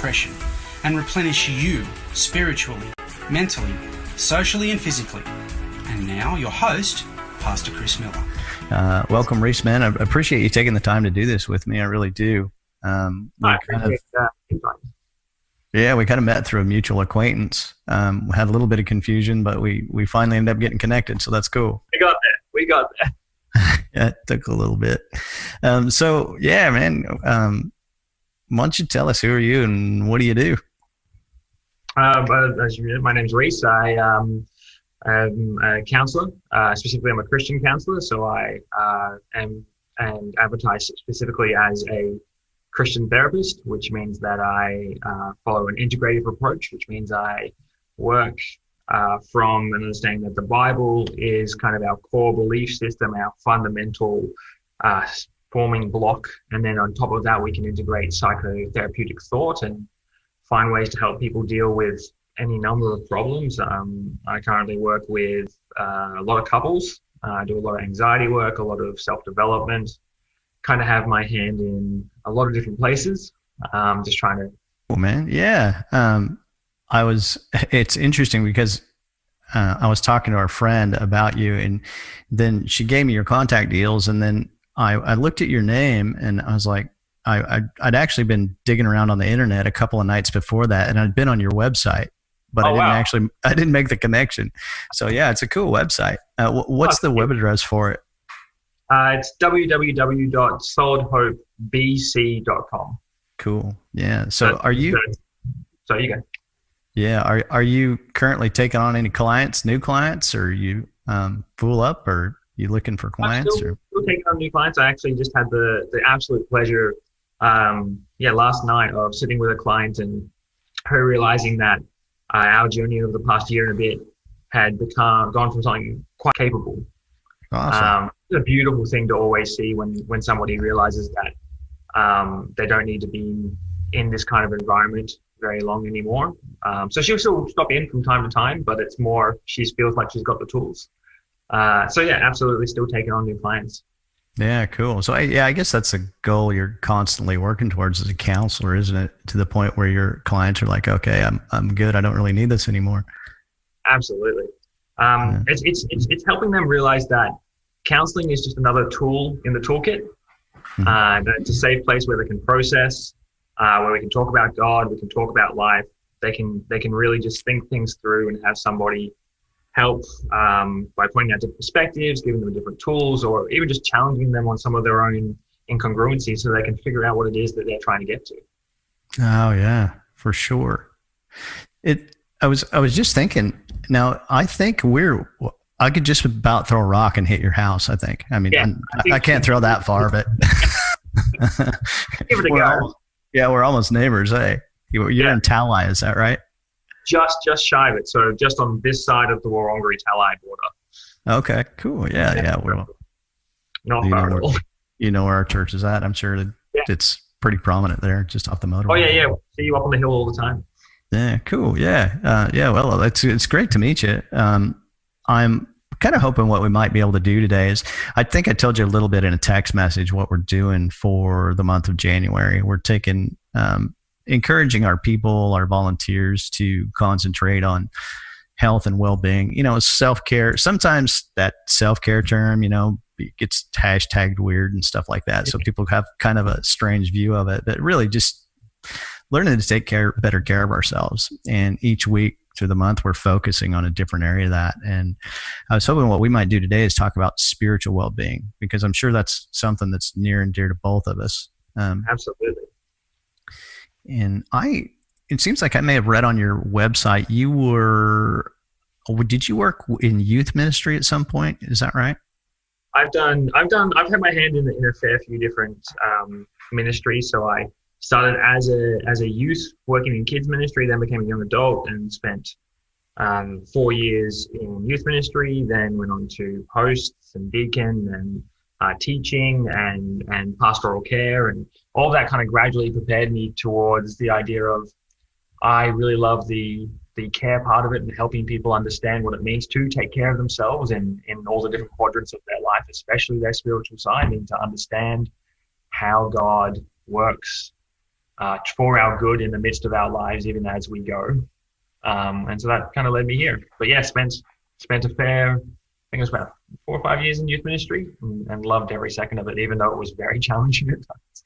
depression and replenish you spiritually, mentally, socially and physically. And now your host, Pastor Chris Miller. Welcome, Rhys, man. I appreciate you taking the time to do this with me. I really do. We kind of met through a mutual acquaintance. We had a little bit of confusion, but we finally ended up getting connected, so that's cool. We got there. Yeah, it took a little bit. So, yeah, man, why don't you tell us, who are you and what do you do? As you know, my name's Rhys. I'm a counselor. Specifically, I'm a Christian counselor, so I am and advertise specifically as a Christian therapist, which means that I follow an integrative approach, which means I work from an understanding that the Bible is kind of our core belief system, our fundamental forming block. And then on top of that, we can integrate psychotherapeutic thought and find ways to help people deal with any number of problems. I currently work with a lot of couples. I do a lot of anxiety work, a lot of self-development, kind of have my hand in a lot of different places. Just trying to. Cool, man. Yeah. It's interesting because I was talking to our friend about you, and then she gave me your contact deals, and then I looked at your name and I was like, I'd actually been digging around on the internet a couple of nights before that, and I'd been on your website, but I didn't make the connection. So yeah, it's a cool website. What's the web address for it? It's www.solidhopebc.com. Cool. Yeah. So are you? So you go. Yeah. Are you currently taking on any clients, new clients, or are you full up, or you looking for clients? Still taking on new clients. I actually just had the absolute pleasure, last night of sitting with a client and her realizing that our journey over the past year and a bit had gone from something quite capable. Awesome. It's a beautiful thing to always see when somebody realizes that they don't need to be in this kind of environment very long anymore. So she'll still stop in from time to time, but it's more she feels like she's got the tools. So yeah, absolutely still taking on new clients. Yeah, cool. So I guess that's a goal you're constantly working towards as a counselor, isn't it? To the point where your clients are like, okay, I'm good. I don't really need this anymore. Absolutely. It's helping them realize that counseling is just another tool in the toolkit. That it's a safe place where they can process, where we can talk about God, we can talk about life. They can really just think things through and have somebody help by pointing out different perspectives, giving them different tools, or even just challenging them on some of their own incongruencies so they can figure out what it is that they're trying to get to. Oh yeah, for sure. I was just thinking. Now I think I could just about throw a rock and hit your house. I think. I mean, yeah, I can't throw that far, but give it a go. We're almost neighbors. Hey, you're in Tally, is that right? Just shy of it. So just on this side of the Wurundjeri-Tally border. Okay, cool. Yeah. Well, not far at all. You know where our church is at. I'm sure it's pretty prominent there, just off the motorway. Oh yeah. See you up on the hill all the time. Yeah, cool. Yeah. Well, it's great to meet you. I'm kind of hoping what we might be able to do today is, I think I told you a little bit in a text message what we're doing for the month of January. We're taking, encouraging our people, our volunteers to concentrate on health and well-being, self-care. Sometimes that self-care term, gets hashtagged weird and stuff like that. So people have kind of a strange view of it, but really just learning to take better care of ourselves. And each week through the month, we're focusing on a different area of that. And I was hoping what we might do today is talk about spiritual well-being, because I'm sure that's something that's near and dear to both of us. Absolutely. And it seems like I may have read on your website, did you work in youth ministry at some point? Is that right? I've had my hand in a fair few different ministries. So I started as a youth working in kids ministry, then became a young adult and spent 4 years in youth ministry, then went on to hosts and deacon and teaching and pastoral care, and all that kind of gradually prepared me towards the idea of, I really love the care part of it and helping people understand what it means to take care of themselves in all the different quadrants of their life, especially their spiritual side, and to understand how God works for our good in the midst of our lives, even as we go. And so that kind of led me here. But yeah, spent a fair, I think it was about 4 or 5 years in youth ministry, and loved every second of it, even though it was very challenging at times.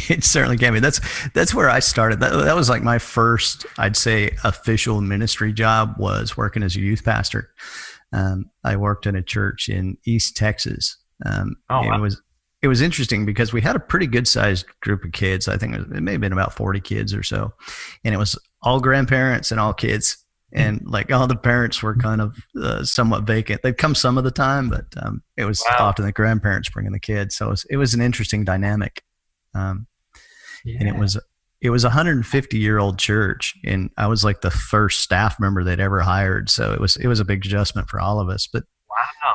It certainly can be. That's where I started. That was like my first, I'd say, official ministry job, was working as a youth pastor. I worked in a church in East Texas. Wow. It was interesting because we had a pretty good sized group of kids. I think it may have been about 40 kids or so, and it was all grandparents and all kids. And like all the parents were kind of somewhat vacant. They'd come some of the time, but it was often the grandparents bringing the kids. So it was an interesting dynamic. And it was a 150-year-old church, and I was like the first staff member they'd ever hired. So it was a big adjustment for all of us. But wow,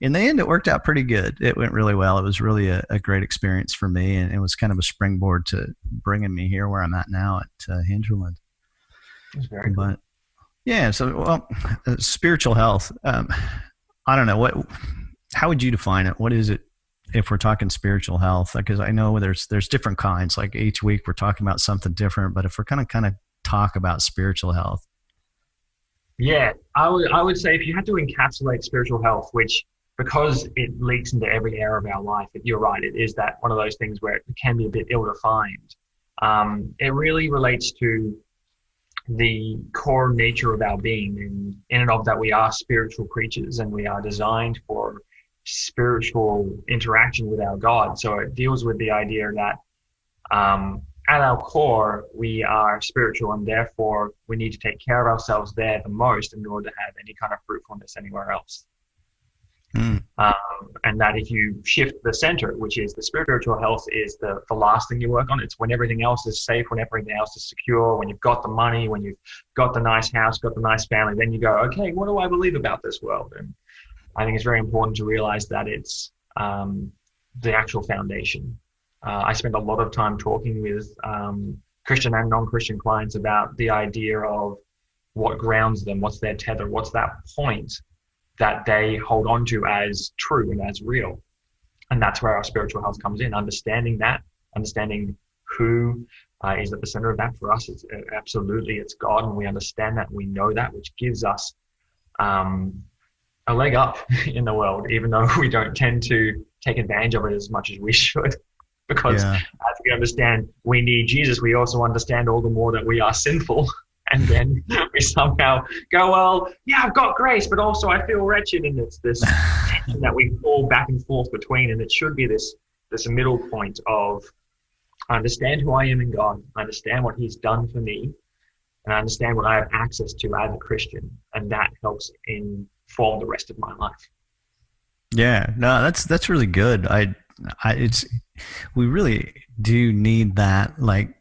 in the end, it worked out pretty good. It went really well. It was really a great experience for me, and it was kind of a springboard to bringing me here where I'm at now at Hinterland. That's very cool. Yeah. So, spiritual health. I don't know how would you define it? What is it if we're talking spiritual health? Because I know there's different kinds. Like each week we're talking about something different. But if we're kind of talk about spiritual health, yeah, I would say if you had to encapsulate spiritual health, which because it leaks into every area of our life, you're right. It is that one of those things where it can be a bit ill-defined. It really relates to the core nature of our being, and in and of that we are spiritual creatures, and we are designed for spiritual interaction with our God. So it deals with the idea that at our core we are spiritual, and therefore we need to take care of ourselves there the most in order to have any kind of fruitfulness anywhere else. And that if you shift the center, which is the spiritual health, is the last thing you work on. It's when everything else is safe, when everything else is secure, when you've got the money, when you've got the nice house, got the nice family, then you go, okay, what do I believe about this world? And I think it's very important to realize that it's the actual foundation. I spend a lot of time talking with Christian and non-Christian clients about the idea of what grounds them, what's their tether, what's that point that they hold on to as true and as real. And that's where our spiritual health comes in, understanding who is at the center of that. For us, it's God, and we understand that, we know that, which gives us a leg up in the world, even though we don't tend to take advantage of it as much as we should. Because as we understand we need Jesus, we also understand all the more that we are sinful. And then we somehow go, well, yeah, I've got grace, but also I feel wretched. And it's this tension that we fall back and forth between. And it should be this middle point of, I understand who I am in God. I understand what he's done for me. And I understand what I have access to as a Christian. And that helps inform the rest of my life. Yeah, no, that's really good. We really do need that, like,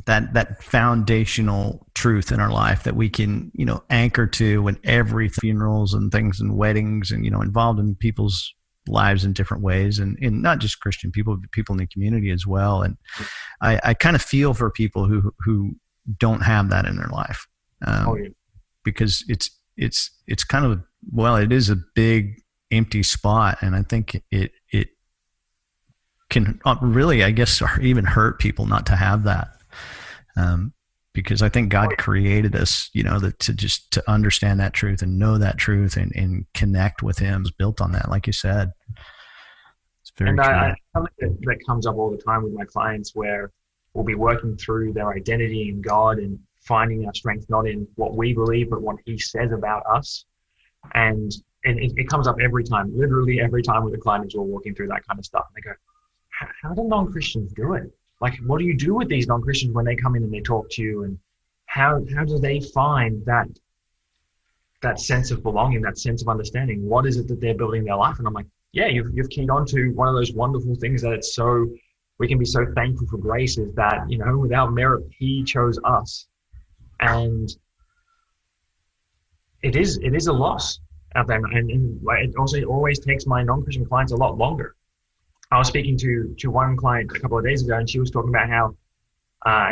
that foundational truth in our life that we can, anchor to when every funerals and things and weddings and, involved in people's lives in different ways, and not just Christian people, but people in the community as well. And I kind of feel for people who don't have that in their life, because it's kind of, it is a big empty spot. And I think it can really, I guess, or even hurt people not to have that. Because I think God created us, to understand that truth and know that truth and connect with him is built on that. Like you said, it's very true. Something that comes up all the time with my clients, where we'll be working through their identity in God and finding our strength, not in what we believe, but what he says about us. And it comes up every time, literally every time with the clients who are walking through that kind of stuff. And they go, how do non-Christians do it? Like, what do you do with these non-Christians when they come in and they talk to you? And how do they find that sense of belonging, that sense of understanding? What is it that they're building their life? And I'm like, yeah, you've keyed on to one of those wonderful things that we can be so thankful for grace, is that, without merit, he chose us. And it is a loss out there. And it also always takes my non-Christian clients a lot longer. I was speaking to one client a couple of days ago, and she was talking about how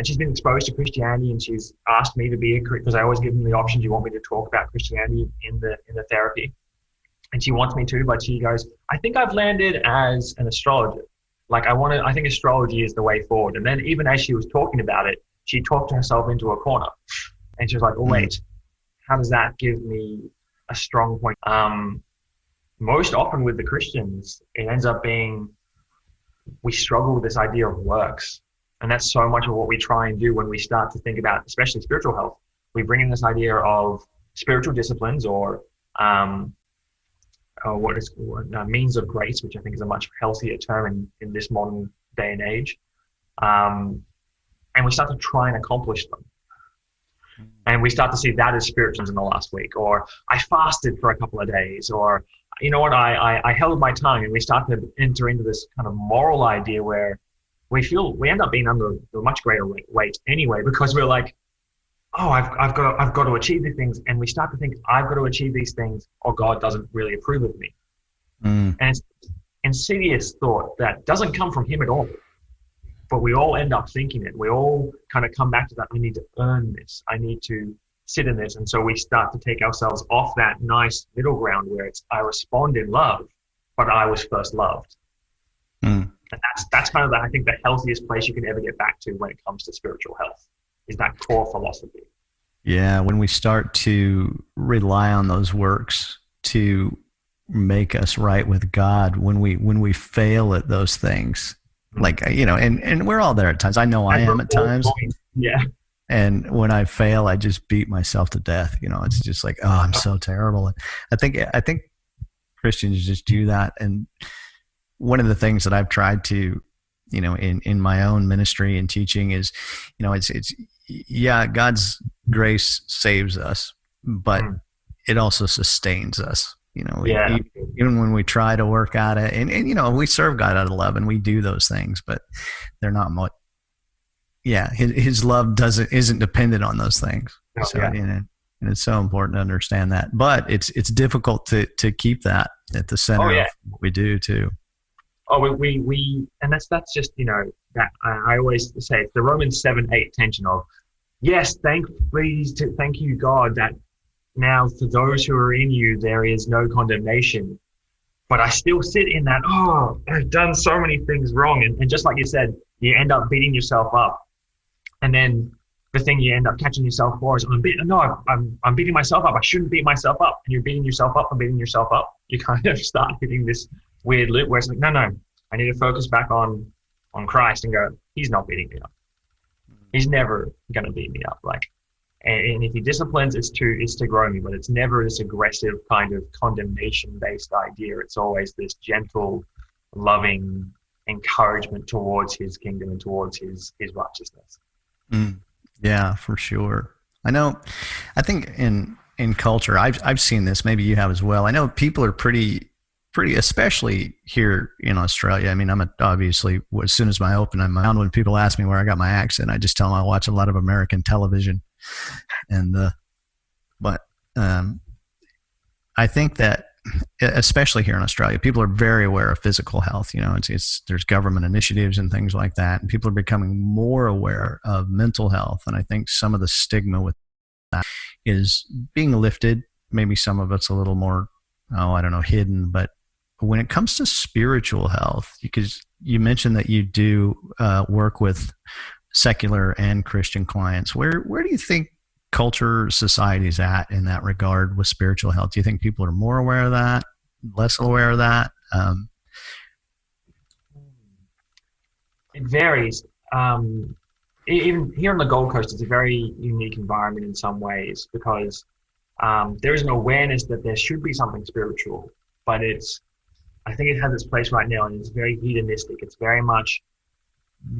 she's been exposed to Christianity, and she's asked me to be a Christian, because I always give them the option, do you want me to talk about Christianity in the therapy? And she wants me to, but she goes, I think I've landed as an astrologer. I think astrology is the way forward. And then even as she was talking about it, she talked herself into a corner, and she was like, oh, wait, how does that give me a strong point? Most often with the Christians, it ends up being, we struggle with this idea of works. And that's so much of what we try and do when we start to think about, especially spiritual health. We bring in this idea of spiritual disciplines or means of grace, which I think is a much healthier term in this modern day and age. And we start to try and accomplish them. And we start to see that as spirituals in the last week, or I fasted for a couple of days, or, you know what, I held my tongue, and we start to enter into this kind of moral idea where we end up being under a much greater weight anyway, because we're like, oh, I've got to achieve these things. And we start to think, I've got to achieve these things or God doesn't really approve of me. And it's insidious thought that doesn't come from him at all. But we all end up thinking it. We all kind of come back to that. I need to earn this. I need to sit in this. And so we start to take ourselves off that nice middle ground where it's, I respond in love, but I was first loved. And that's kind of, I think, the healthiest place you can ever get back to when it comes to spiritual health, is that core philosophy. Yeah, when we start to rely on those works to make us right with God, when we fail at those things, like, you know, and we're all there at times. I know I am at times. Yeah. And when I fail, I just beat myself to death. You know, it's just like, oh, I'm so terrible. And I think Christians just do that. And one of the things that I've tried to, you know, in my own ministry and teaching is, you know, it's God's grace saves us, but it also sustains us. You know, even when we try to work at it, and you know, we serve God out of love and we do those things, but they're not much. Yeah, his love isn't dependent on those things. You know, and it's so important to understand that. But it's difficult to keep that at the center of what we do too. Oh, we and that's just, you know, that I always say it's the Romans 7:8 tension of, yes, thank you God that now for those who are in you there is no condemnation, but I still sit in that, oh, I've done so many things wrong, and just like you said, you end up beating yourself up, and then the thing you end up catching yourself for is, I'm beating myself up. I shouldn't beat myself up, and you're beating yourself up and beating yourself up. You kind of start hitting this weird loop where it's like, no, I need to focus back on Christ and go, he's not beating me up. He's never going to beat me up. Like, and if he disciplines, it's to grow me, but it's never this aggressive kind of condemnation-based idea. It's always this gentle, loving encouragement towards his kingdom and towards his righteousness. Yeah, for sure. I think in culture, I've seen this, maybe you have as well. I know people are pretty, especially here in Australia. I mean, obviously, as soon as I open my mouth, when people ask me where I got my accent, I just tell them I watch a lot of American television. And, but I think that, especially here in Australia, people are very aware of physical health. You know, there's government initiatives and things like that, and people are becoming more aware of mental health. And I think some of the stigma with that is being lifted. Maybe some of it's a little more, hidden. But when it comes to spiritual health, because you mentioned that you do work with secular and Christian clients, where do you think culture, society is at in that regard with spiritual health? Do you think people are more aware of that, less aware of that? It varies. Even here on the Gold Coast, it's a very unique environment in some ways, because there is an awareness that there should be something spiritual, but I think it has its place right now, and it's very hedonistic. It's very much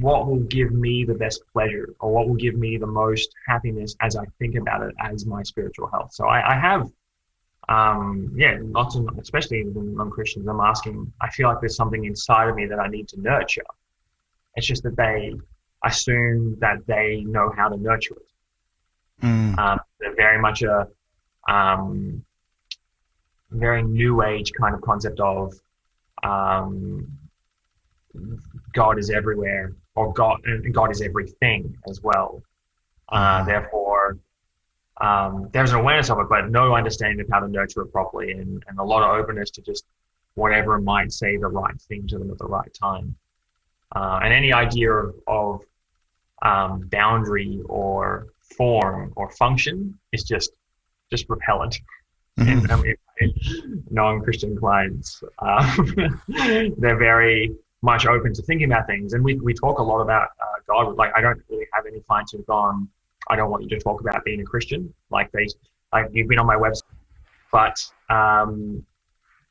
what will give me the best pleasure, or what will give me the most happiness as I think about it as my spiritual health. So I have, especially in non-Christians, I feel like there's something inside of me that I need to nurture. It's just that they assume that they know how to nurture it. They're very much a very new age kind of concept of God is everywhere, or God is everything as well. Therefore, there's an awareness of it, but no understanding of how to nurture it properly, and a lot of openness to just whatever might say the right thing to them at the right time. And any idea of boundary or form or function is just repellent. In non-Christian clients, they're very much open to thinking about things, and we talk a lot about God. Like, I don't really have any clients who've gone, I don't want you to talk about being a Christian. Like, you've been on my website, but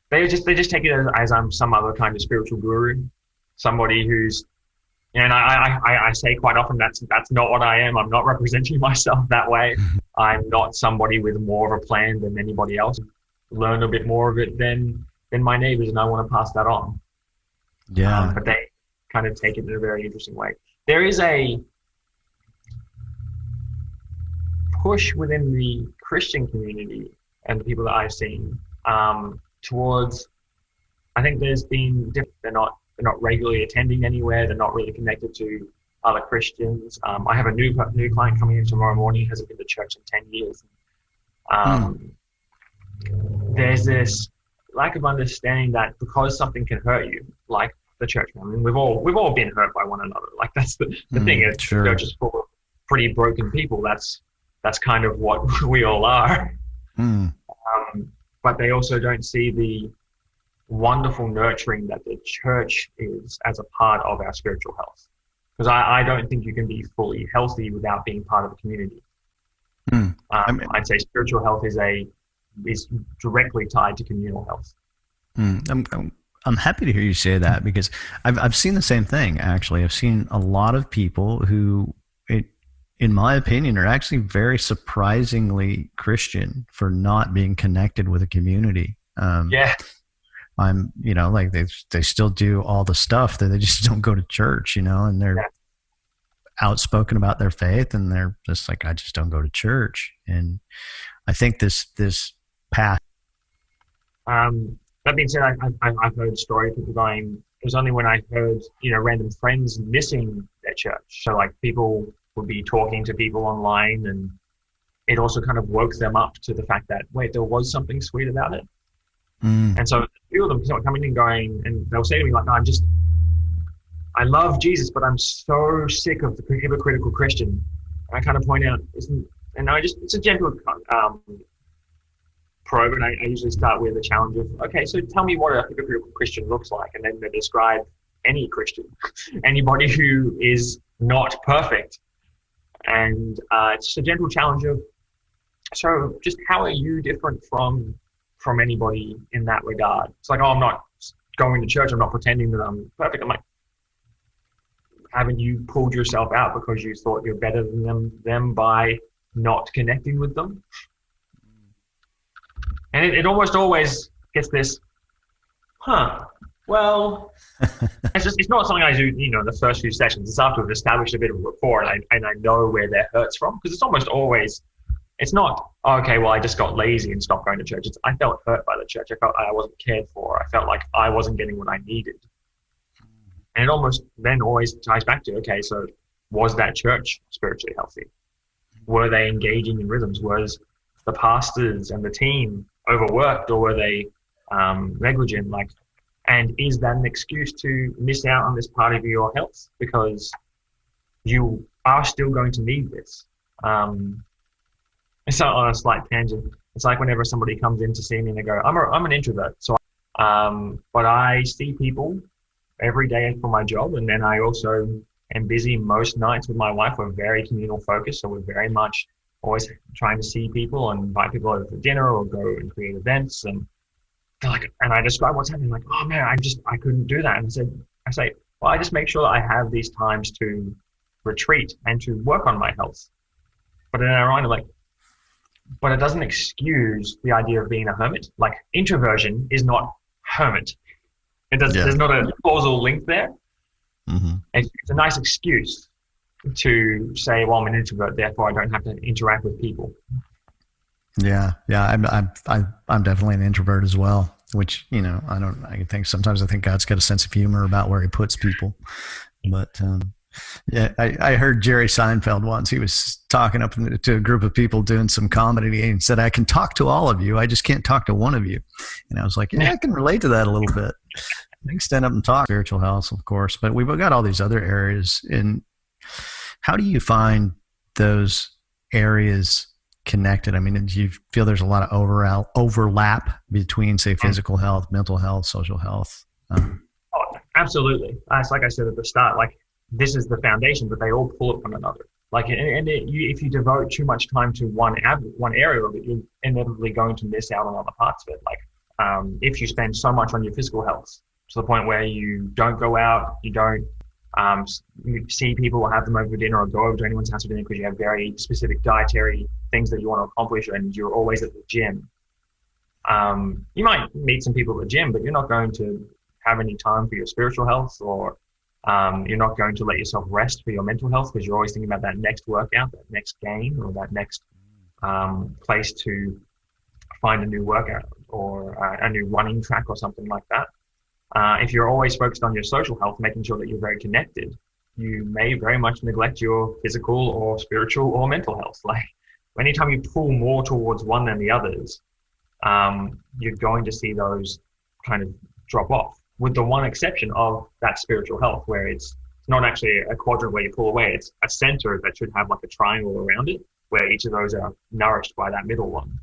they just take it as I'm some other kind of spiritual guru, somebody who's, and I say quite often that's not what I am. I'm not representing myself that way. I'm not somebody with more of a plan than anybody else. Learn a bit more of it than my neighbors, and I want to pass that on. Yeah. But they kind of take it in a very interesting way. There is a push within the Christian community and the people that I've seen towards, I think there's been, they're not regularly attending anywhere. They're not really connected to other Christians. I have a new client coming in tomorrow morning, hasn't been to church in 10 years. There's this lack of understanding that because something can hurt you, like the church. I mean, we've all been hurt by one another. Like, that's the thing. It's sure. Just for pretty broken people. That's kind of what we all are. But they also don't see the wonderful nurturing that the church is as a part of our spiritual health. Because I don't think you can be fully healthy without being part of a community. I'd say spiritual health is directly tied to communal health. I'm happy to hear you say that, because I've seen the same thing, actually. I've seen a lot of people who, in my opinion, are actually very surprisingly Christian for not being connected with a community. I'm, like they still do all the stuff that they just don't go to church, and they're outspoken about their faith, and they're just like, I just don't go to church. And I think this path. That being said, I've heard stories of people going, it was only when I heard, random friends missing their church. So like, people would be talking to people online, and it also kind of woke them up to the fact that, wait, there was something sweet about it. And so a few of them started coming in going, and they'll say to me like, no, I love Jesus, but I'm so sick of the hypocritical Christian. And I kind of point out, it's a gentle probe, and I usually start with a challenge of, okay, so tell me what a hypocritical Christian looks like, and then they describe any Christian, anybody who is not perfect. And it's just a gentle challenge of, so just how are you different from anybody in that regard? It's like, oh, I'm not going to church, I'm not pretending that I'm perfect. I'm like, haven't you pulled yourself out because you thought you're better than them by not connecting with them? And it almost always gets this, well, it's not something I do, the first few sessions. It's after we've established a bit of a rapport, and I know where their hurt's from, because it's almost always, it's not, okay, well, I just got lazy and stopped going to church. It's, I felt hurt by the church. I felt I wasn't cared for. I felt like I wasn't getting what I needed. And it almost then always ties back to, okay, so was that church spiritually healthy? Were they engaging in rhythms? Was the pastors and the team overworked, or were they negligent? And is that an excuse to miss out on this part of your health? Because you are still going to need this. It's not on a slight tangent. It's like whenever somebody comes in to see me and they go, I'm an introvert. So, but I see people every day for my job. And then I also am busy most nights with my wife. We're very communal focused. So we're very much always trying to see people and invite people over for dinner or go and create events. And they're like, and I describe what's happening, like, oh man, I couldn't do that. And I say, well, I just make sure that I have these times to retreat and to work on my health. But then I'm like, but it doesn't excuse the idea of being a hermit. Like, introversion is not hermit. There's not a causal link there. Mm-hmm. It's a nice excuse to say, well, I'm an introvert, therefore I don't have to interact with people. Yeah. I'm definitely an introvert as well, which, I think God's got a sense of humor about where he puts people. But, I heard Jerry Seinfeld once. He was talking up to a group of people doing some comedy, and said, I can talk to all of you. I just can't talk to one of you. And I was like, I can relate to that a little bit. We can stand up and talk spiritual health, of course, but we've got all these other areas. And how do you find those areas connected? I mean, do you feel there's a lot of overlap between, say, physical health, mental health, social health? Oh, absolutely. It's like I said at the start, like this is the foundation, but they all pull at one another. Like, if you devote too much time to one area of it, you're inevitably going to miss out on other parts of it. Like, if you spend so much on your physical health to the point where you don't go out, you don't you see people or have them over for dinner or go over to anyone's house for dinner because you have very specific dietary things that you want to accomplish and you're always at the gym. You might meet some people at the gym, but you're not going to have any time for your spiritual health, or you're not going to let yourself rest for your mental health because you're always thinking about that next workout, that next gain, or that next place to find a new workout or a new running track or something like that. If you're always focused on your social health, making sure that you're very connected, you may very much neglect your physical or spiritual or mental health. Like, anytime you pull more towards one than the others, you're going to see those kind of drop off, with the one exception of that spiritual health, where it's not actually a quadrant where you pull away. It's a center that should have like a triangle around it, where each of those are nourished by that middle one.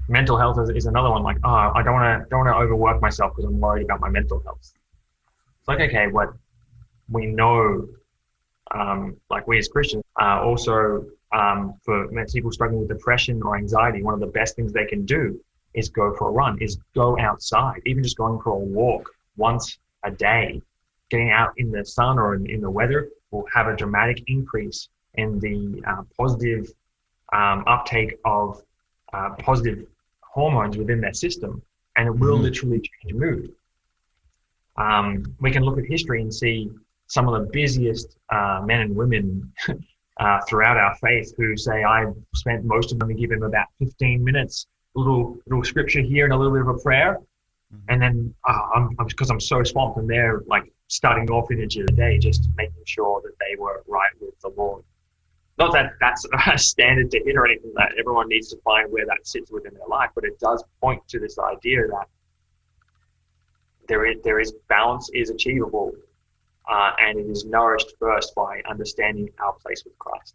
Mental health is another one. Like, I don't want to overwork myself because I'm worried about my mental health. It's like, okay, what we know, like we as Christians, also for people struggling with depression or anxiety, one of the best things they can do is go for a run, is go outside. Even just going for a walk once a day, getting out in the sun or in the weather will have a dramatic increase in the positive uptake of positive hormones within their system, and it will literally change mood. We can look at history and see some of the busiest men and women throughout our faith who say, I've spent most of them give him about 15 minutes, a little scripture here and a little bit of a prayer, and then because I'm so swamped, and they're like starting off in each of the day just making sure that they were right with the Lord. Not that that's a standard to hit or anything, that everyone needs to find where that sits within their life, but it does point to this idea that there is balance is achievable, and it is nourished first by understanding our place with Christ.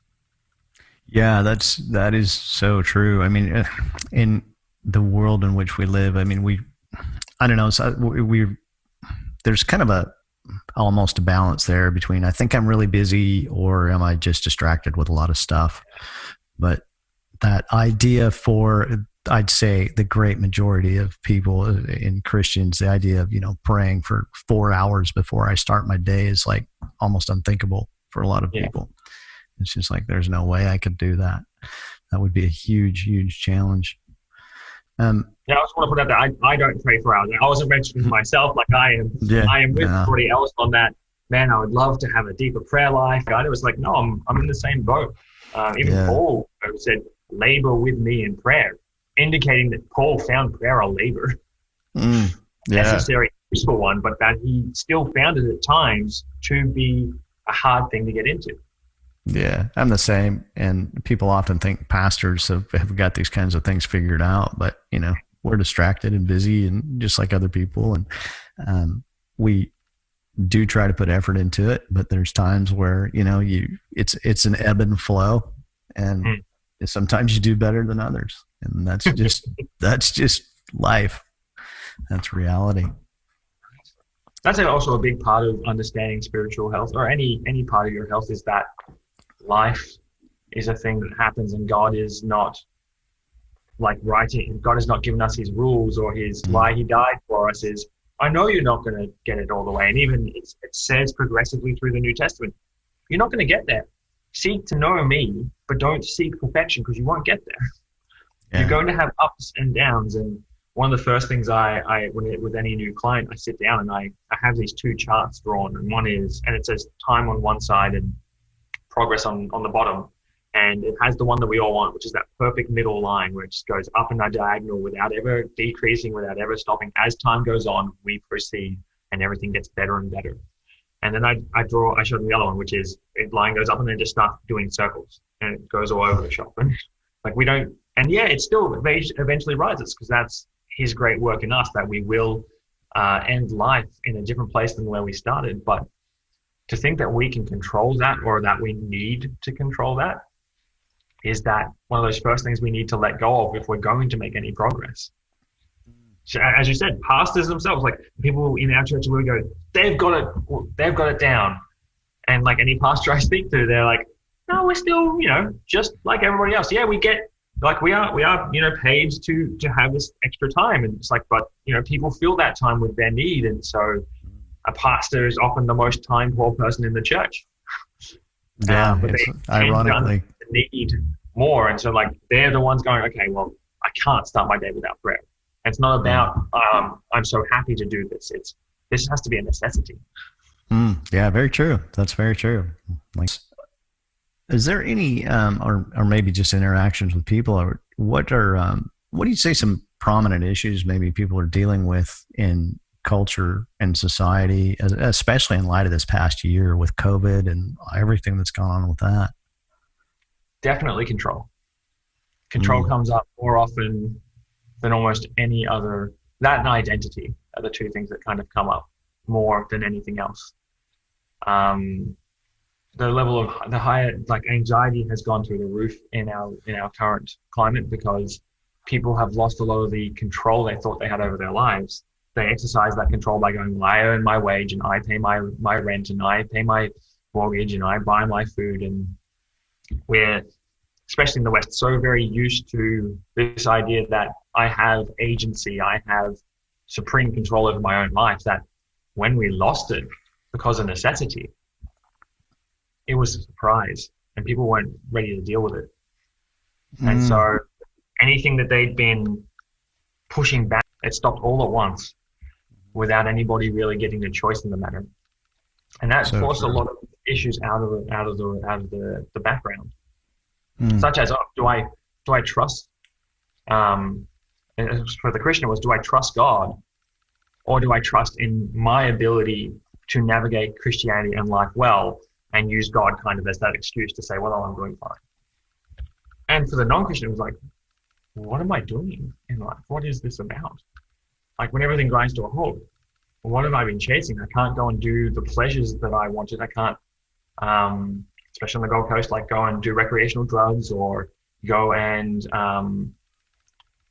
Yeah, that is so true. I mean, in the world in which we live, I mean, I don't know, so there's kind of almost a balance there between, I think I'm really busy, or am I just distracted with a lot of stuff? But that idea for, I'd say, the great majority of people in Christians, the idea of, praying for 4 hours before I start my day is like almost unthinkable for a lot of people. It's just like, there's no way I could do that. That would be a huge, huge challenge. I just want to put out there, I don't pray for hours. I wasn't mentioning myself, like I am with everybody else on that. Man, I would love to have a deeper prayer life. God, it was like, no, I'm in the same boat. Even Paul said, labor with me in prayer, indicating that Paul found prayer a labor. Necessary, useful one, but that he still found it at times to be a hard thing to get into. Yeah, I'm the same. And people often think pastors have got these kinds of things figured out, but we're distracted and busy, and just like other people. And we do try to put effort into it, but there's times where it's an ebb and flow, and sometimes you do better than others, and that's just life. That's reality. That's also a big part of understanding spiritual health, or any part of your health, is that life is a thing that happens, and God is not like writing. God has not given us his rules, or his why he died for us is, I know you're not going to get it all the way. And even it says progressively through the New Testament, you're not going to get there. Seek to know me, but don't seek perfection, because you won't get there. Yeah. You're going to have ups and downs. And one of the first things with any new client, I sit down and I have these two charts drawn, and it says time on one side and progress on the bottom, and it has the one that we all want, which is that perfect middle line where it just goes up in a diagonal without ever decreasing, without ever stopping. As time goes on, we proceed, and everything gets better and better. And then I showed them the other one, which is the line goes up and then just starts doing circles, and it goes all over the shop. And like it still eventually rises, because that's his great work in us, that we will end life in a different place than where we started. But to think that we can control that, or that we need to control that, is that one of those first things we need to let go of if we're going to make any progress. So, as you said, pastors themselves, like people in our church, we go, they've got it down. And like any pastor I speak to, they're like, no, we're still, just like everybody else. Yeah, we get, like we are, paid to have this extra time. And it's like, but, people fill that time with their need. And so a pastor is often the most time poor person in the church. Yeah, but they ironically need more. And so like, they're the ones going, okay, well, I can't start my day without prayer. And it's not about, I'm so happy to do this. This has to be a necessity. Yeah, very true. That's very true. Like, is there any, or maybe just interactions with people, or what do you say some prominent issues maybe people are dealing with in culture and society, especially in light of this past year with COVID and everything that's gone on with that? Definitely control. Control comes up more often than almost any other. That and identity are the two things that kind of come up more than anything else. The level of the higher, like, anxiety has gone through the roof in our current climate, because people have lost a lot of the control they thought they had over their lives. They exercise that control by going, well, I earn my wage and I pay my rent and I pay my mortgage and I buy my food. And we're, especially in the West, so very used to this idea that I have agency, I have supreme control over my own life, that when we lost it because of necessity, it was a surprise and people weren't ready to deal with it. And so anything that they'd been pushing back, it stopped all at once without anybody really getting a choice in the matter. And that forced a lot of issues out of the background. Such as, do I trust, and for the Christian, it was, do I trust God, or do I trust in my ability to navigate Christianity and life well, and use God kind of as that excuse to say, well, I'm doing fine. And for the non-Christian, it was like, what am I doing in life? What is this about? Like, when everything grinds to a halt, what have I been chasing? I can't go and do the pleasures that I wanted. I can't, especially on the Gold Coast, like go and do recreational drugs, or go and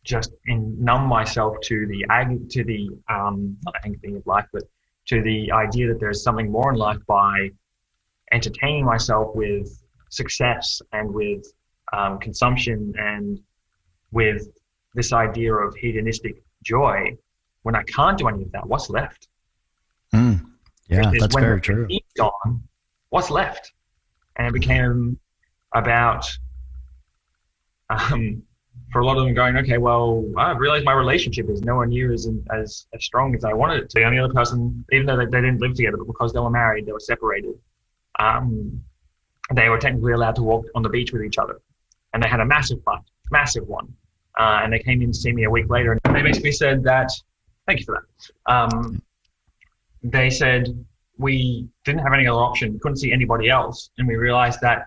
just numb myself to the not agony of life, but to the idea that there's something more in life, by entertaining myself with success and with consumption and with this idea of hedonistic joy. When I can't do any of that, what's left? Yeah, that's very true. Gone, what's left? And it became about, for a lot of them, going, okay, well, I've realized my relationship is nowhere near as strong as I wanted it to. The only other person, even though they didn't live together, but because they were married, they were separated. They were technically allowed to walk on the beach with each other. And they had a massive fight, massive one. And they came in to see me a week later, and they basically said that, thank you for that. They said, we didn't have any other option, couldn't see anybody else. And we realized that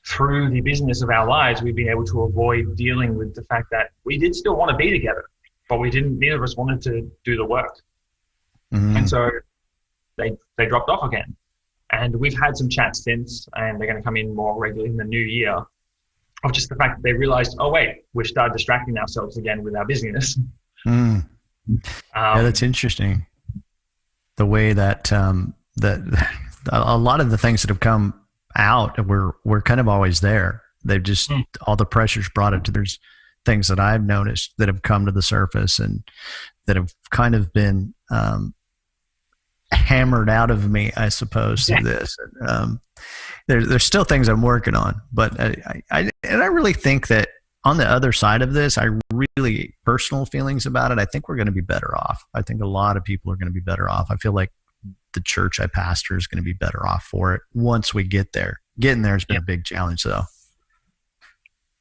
through the business of our lives, we've been able to avoid dealing with the fact that we did still want to be together, but neither of us wanted to do the work. And so they dropped off again. And we've had some chats since, and they're going to come in more regularly in the new year, of just the fact that they realized, oh, wait, we've started distracting ourselves again with our busyness. Yeah, that's interesting. The way that that a lot of the things that have come out were kind of always there. They've just all the pressures brought it to. There's things that I've noticed that have come to the surface and that have kind of been hammered out of me, I suppose, through this. There's still things I'm working on, but I really think that on the other side of this, I really personal feelings about it. I think we're going to be better off. I think a lot of people are going to be better off. I feel like the church I pastor is going to be better off for it once we get there. Getting there has been a big challenge, though.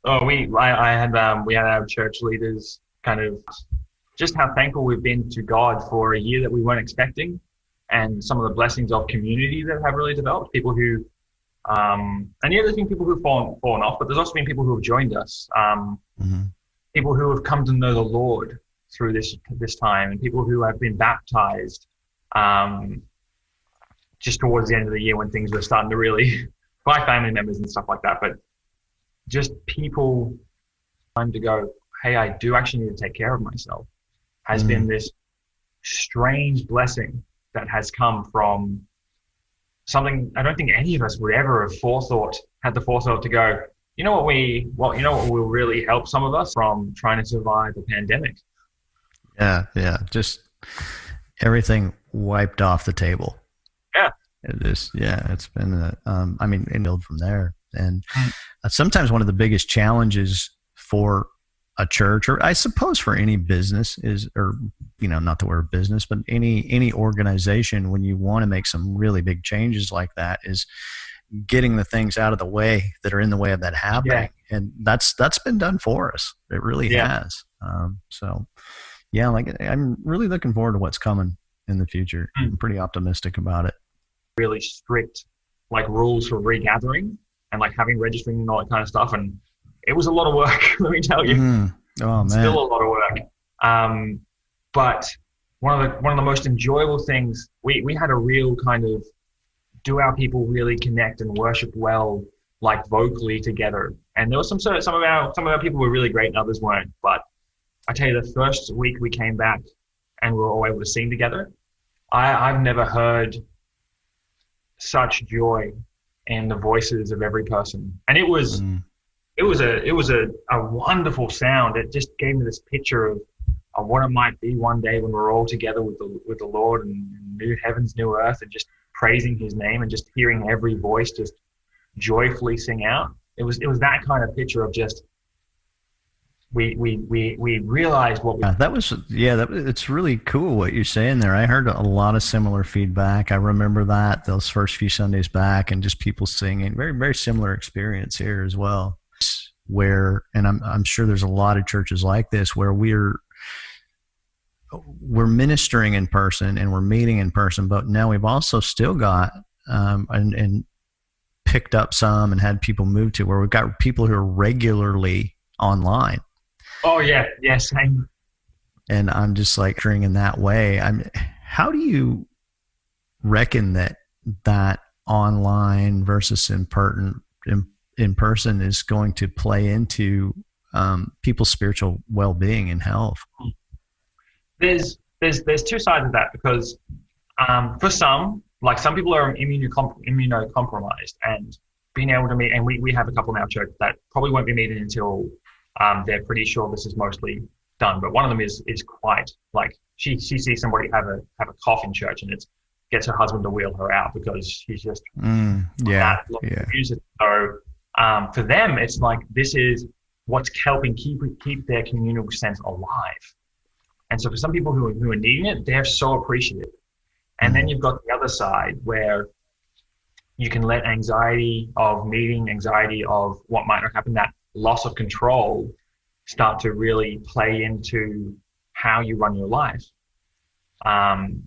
Oh, we had our church leaders kind of just how thankful we've been to God for a year that we weren't expecting, and some of the blessings of community that have really developed. People who, and there's been people who've fallen off, but there's also been people who have joined us. People who have come to know the Lord through this time, and people who have been baptized just towards the end of the year when things were starting to really, by family members and stuff like that, but just people time to go, hey, I do actually need to take care of myself, has been this strange blessing that has come from something I don't think any of us would ever have had the forethought to go, you know what will really help some of us from trying to survive a pandemic? Yeah. Just everything wiped off the table. Yeah. It's been, and build from there. And sometimes one of the biggest challenges for a church, or I suppose for any business not the word business, but any organization, when you want to make some really big changes like that, is getting the things out of the way that are in the way of that happening. Yeah. And that's been done for us. It really has. I'm really looking forward to what's coming in the future. I'm pretty optimistic about it. Really strict rules for regathering and having registering and all that kind of stuff. And it was a lot of work, let me tell you. Oh, man. Still a lot of work. But one of the most enjoyable things, we had a real kind of, do our people really connect and worship well, vocally together? And there was some of our people were really great and others weren't. But I tell you, the first week we came back and we were all able to sing together, I've never heard such joy in the voices of every person. And it was a wonderful sound. It just gave me this picture of what it might be one day when we're all together with the Lord and new heavens, new earth, and just praising his name and just hearing every voice just joyfully sing out. It was that kind of picture of just we realized what it's really cool what you're saying there. I heard a lot of similar feedback. I remember those first few Sundays back, and just people singing. Very, very similar experience here as well. And I'm sure there's a lot of churches like this where we're ministering in person and we're meeting in person, but now we've also still got and picked up some and had people move to where we've got people who are regularly online. Oh yeah, same. And I'm just hearing in that way. How do you reckon that online versus in person is going to play into people's spiritual well-being and health? There's two sides of that, because for some people are immunocompromised, and being able to meet, and we have a couple in our church that probably won't be meeting until they're pretty sure this is mostly done. But one of them is quite she sees somebody have a cough in church, and it gets her husband to wheel her out because she's just So for them, it's this is what's helping keep their communal sense alive. And so for some people who are needing it, they're so appreciative. And then you've got the other side where you can let anxiety of meeting, anxiety of what might not happen, that loss of control, start to really play into how you run your life. And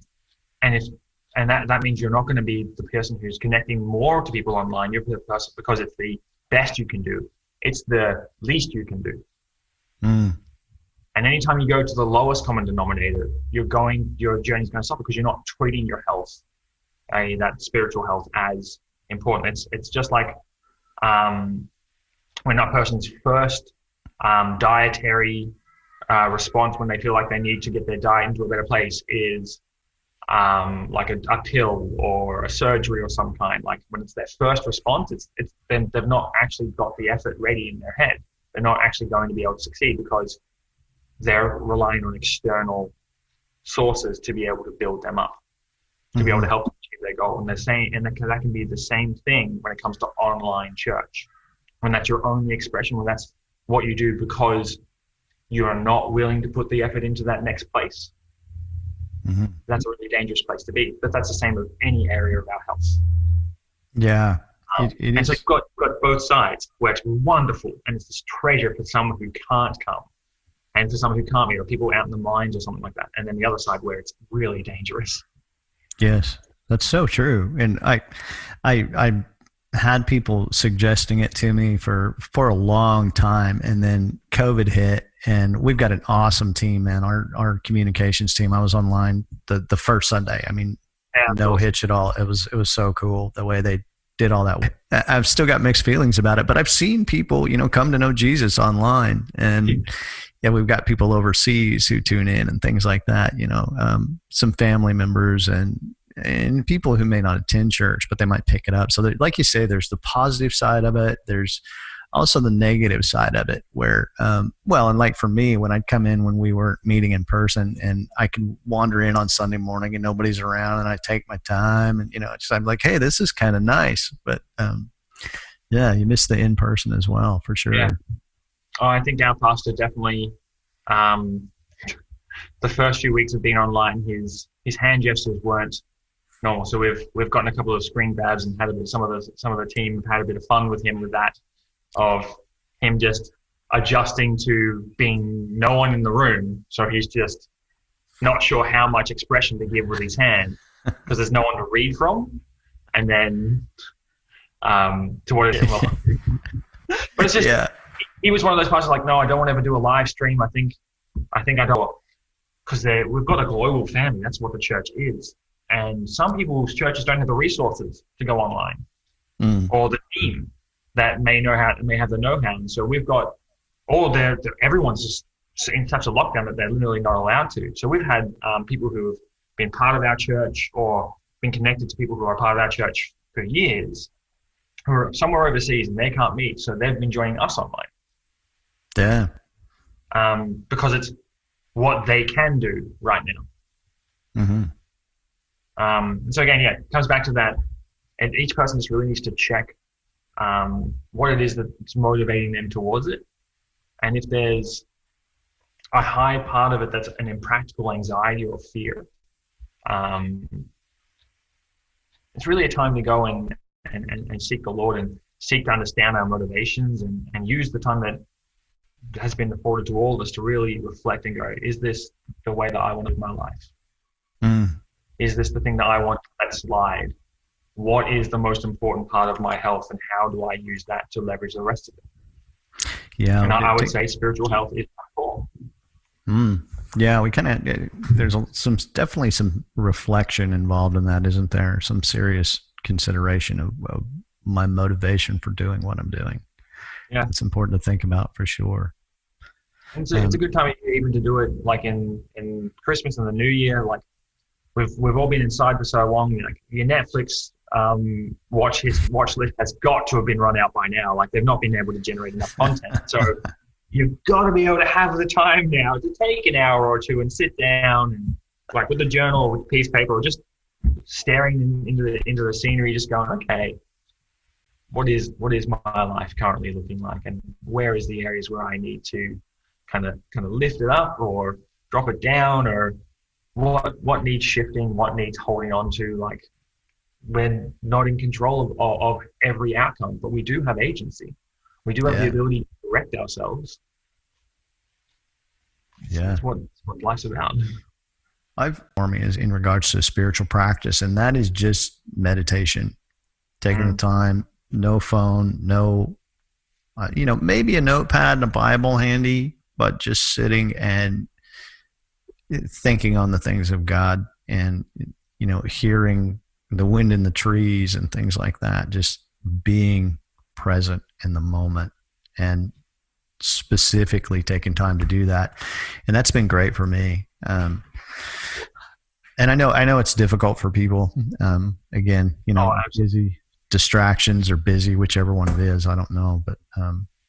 that means you're not going to be the person who's connecting more to people online. You're the person because it's the best you can do. It's the least you can do. And anytime you go to the lowest common denominator, your journey's going to suffer because you're not treating your health, that spiritual health, as important. It's just like when a person's first dietary response when they feel like they need to get their diet into a better place is a pill or a surgery or some kind. When it's their first response, then they've not actually got the effort ready in their head. They're not actually going to be able to succeed because they're relying on external sources to be able to build them up, to be able to help them achieve their goal. And they're saying, and that can be the same thing when it comes to online church, when that's your only expression, when that's what you do because you are not willing to put the effort into that next place. That's a really dangerous place to be. But that's the same with any area of our health. Yeah. And so you've got both sides where it's wonderful and it's this treasure for someone who can't come. And for someone who can't meet, or people out in the mines or something like that. And then the other side where it's really dangerous. Yes, that's so true. And I had people suggesting it to me for a long time, and then COVID hit, And we've got an awesome team, man. Our communications team. I was online the first Sunday. I mean, no hitch at all. It was so cool the way they did all that. I've still got mixed feelings about it, but I've seen people, come to know Jesus online, and we've got people overseas who tune in and things like that. Some family members and people who may not attend church, but they might pick it up. So like you say, there's the positive side of it. There's also the negative side of it where, and like for me, when I'd come in when we were meeting in person, and I can wander in on Sunday morning and nobody's around, and I take my time, and, I'm like, hey, this is kind of nice. But you miss the in-person as well, for sure. Yeah. Oh, I think our pastor definitely, the first few weeks of being online, his hand gestures weren't normal. So we've gotten a couple of screen grabs and some of the team had a bit of fun with him with that, of him just adjusting to being no one in the room. So he's just not sure how much expression to give with his hand because there's no one to read from. And then to what it is. Well, but it's just, he was one of those pastors like, no, I don't want to ever do a live stream. I think I don't, because we've got a global family. That's what the church is. And some people's churches don't have the resources to go online or the team that may have the know-how. And so we've got everyone's just in such a lockdown that they're literally not allowed to. So we've had people who have been part of our church or been connected to people who are part of our church for years who are somewhere overseas and they can't meet. So they've been joining us online. Yeah. Because it's what they can do right now. Mm-hmm. So again, it comes back to that. And each person just really needs to check what it is that's motivating them towards it. And if there's a high part of it that's an impractical anxiety or fear, it's really a time to go and seek the Lord and seek to understand our motivations and use the time that has been afforded to all of us to really reflect and go, is this the way that I want to live my life? Is this the thing that I want to let slide? What is the most important part of my health, and how do I use that to leverage the rest of it? Yeah. And I would say spiritual health is core. Yeah, we kind of, there's definitely some reflection involved in that, isn't there? Some serious consideration of my motivation for doing what I'm doing. Yeah. It's important to think about for sure. And so it's a good time even to do it like in Christmas and the New Year. Like we've all been inside for so long. Like your Netflix watch list has got to have been run out by now. Like they've not been able to generate enough content. So you've got to be able to have the time now to take an hour or two and sit down and like with a journal or with a piece of paper or just staring into the scenery, just going, okay, what is my life currently looking like, and where is the areas where I need to kind of lift it up or drop it down, or what needs shifting, what needs holding on to. Like we're not in control of every outcome, but we do have agency. We do have the ability to direct ourselves. Yeah, that's what life's about. For me is in regards to spiritual practice, and that is just meditation, taking the time, no phone, no, maybe a notepad and a Bible handy, but just sitting and thinking on the things of God and, hearing the wind in the trees and things like that, just being present in the moment and specifically taking time to do that. And that's been great for me. And I know it's difficult for people. Again, busy distractions or busy, whichever one it is, I don't know. But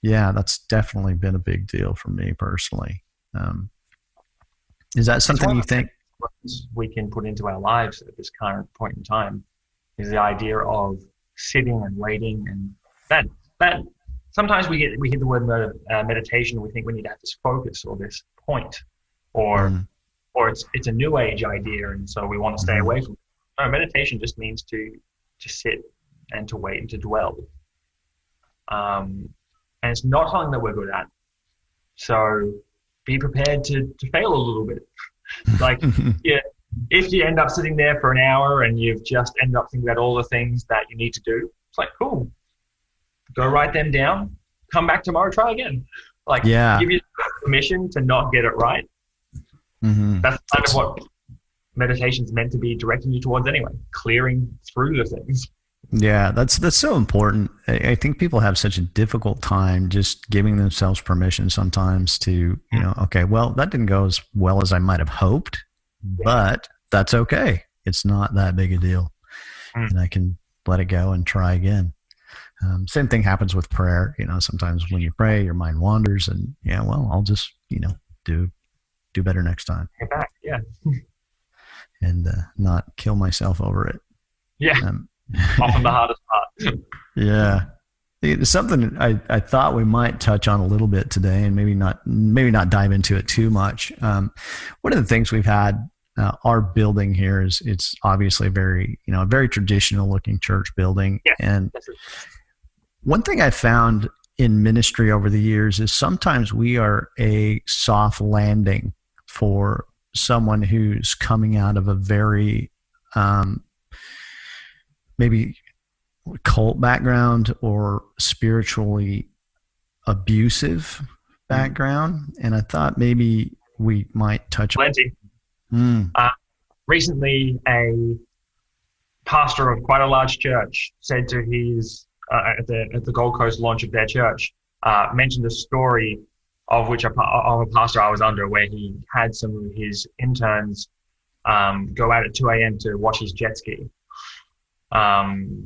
that's definitely been a big deal for me personally. Is that something you think we can put into our lives at this current point in time? Is the idea of sitting and waiting, and that sometimes we hear the word meditation, we think we need to have this focus or this point, or it's a new age idea, and so we want to stay away from it. No, meditation just means to sit and to wait and to dwell. And it's not something that we're good at. So be prepared to fail a little bit. Like, if you end up sitting there for an hour and you've just ended up thinking about all the things that you need to do, it's like, cool. Go write them down. Come back tomorrow, try again. Like, Yeah. give yourself permission to not get it right. Mm-hmm. That's kind of what meditation's meant to be directing you towards anyway, clearing through the things. Yeah, that's so important. I think people have such a difficult time just giving themselves permission sometimes to, okay, well, that didn't go as well as I might have hoped, but that's okay. It's not that big a deal. And I can let it go and try again. Same thing happens with prayer. Sometimes when you pray, your mind wanders and I'll just, do better next time. Get back. Yeah. And not kill myself over it. Yeah. Often the hardest part. Yeah. It's something I thought we might touch on a little bit today, and maybe not dive into it too much. One of the things we've had, our building here it's obviously a very traditional looking church building. Yeah, and one thing I found in ministry over the years is sometimes we are a soft landing for someone who's coming out of a very maybe cult background or spiritually abusive background. And I thought maybe we might touch on plenty. Recently, a pastor of quite a large church said to his at the Gold Coast launch of their church, mentioned a story of which of a pastor I was under, where he had some of his interns go out at 2 a.m. to watch his jet ski.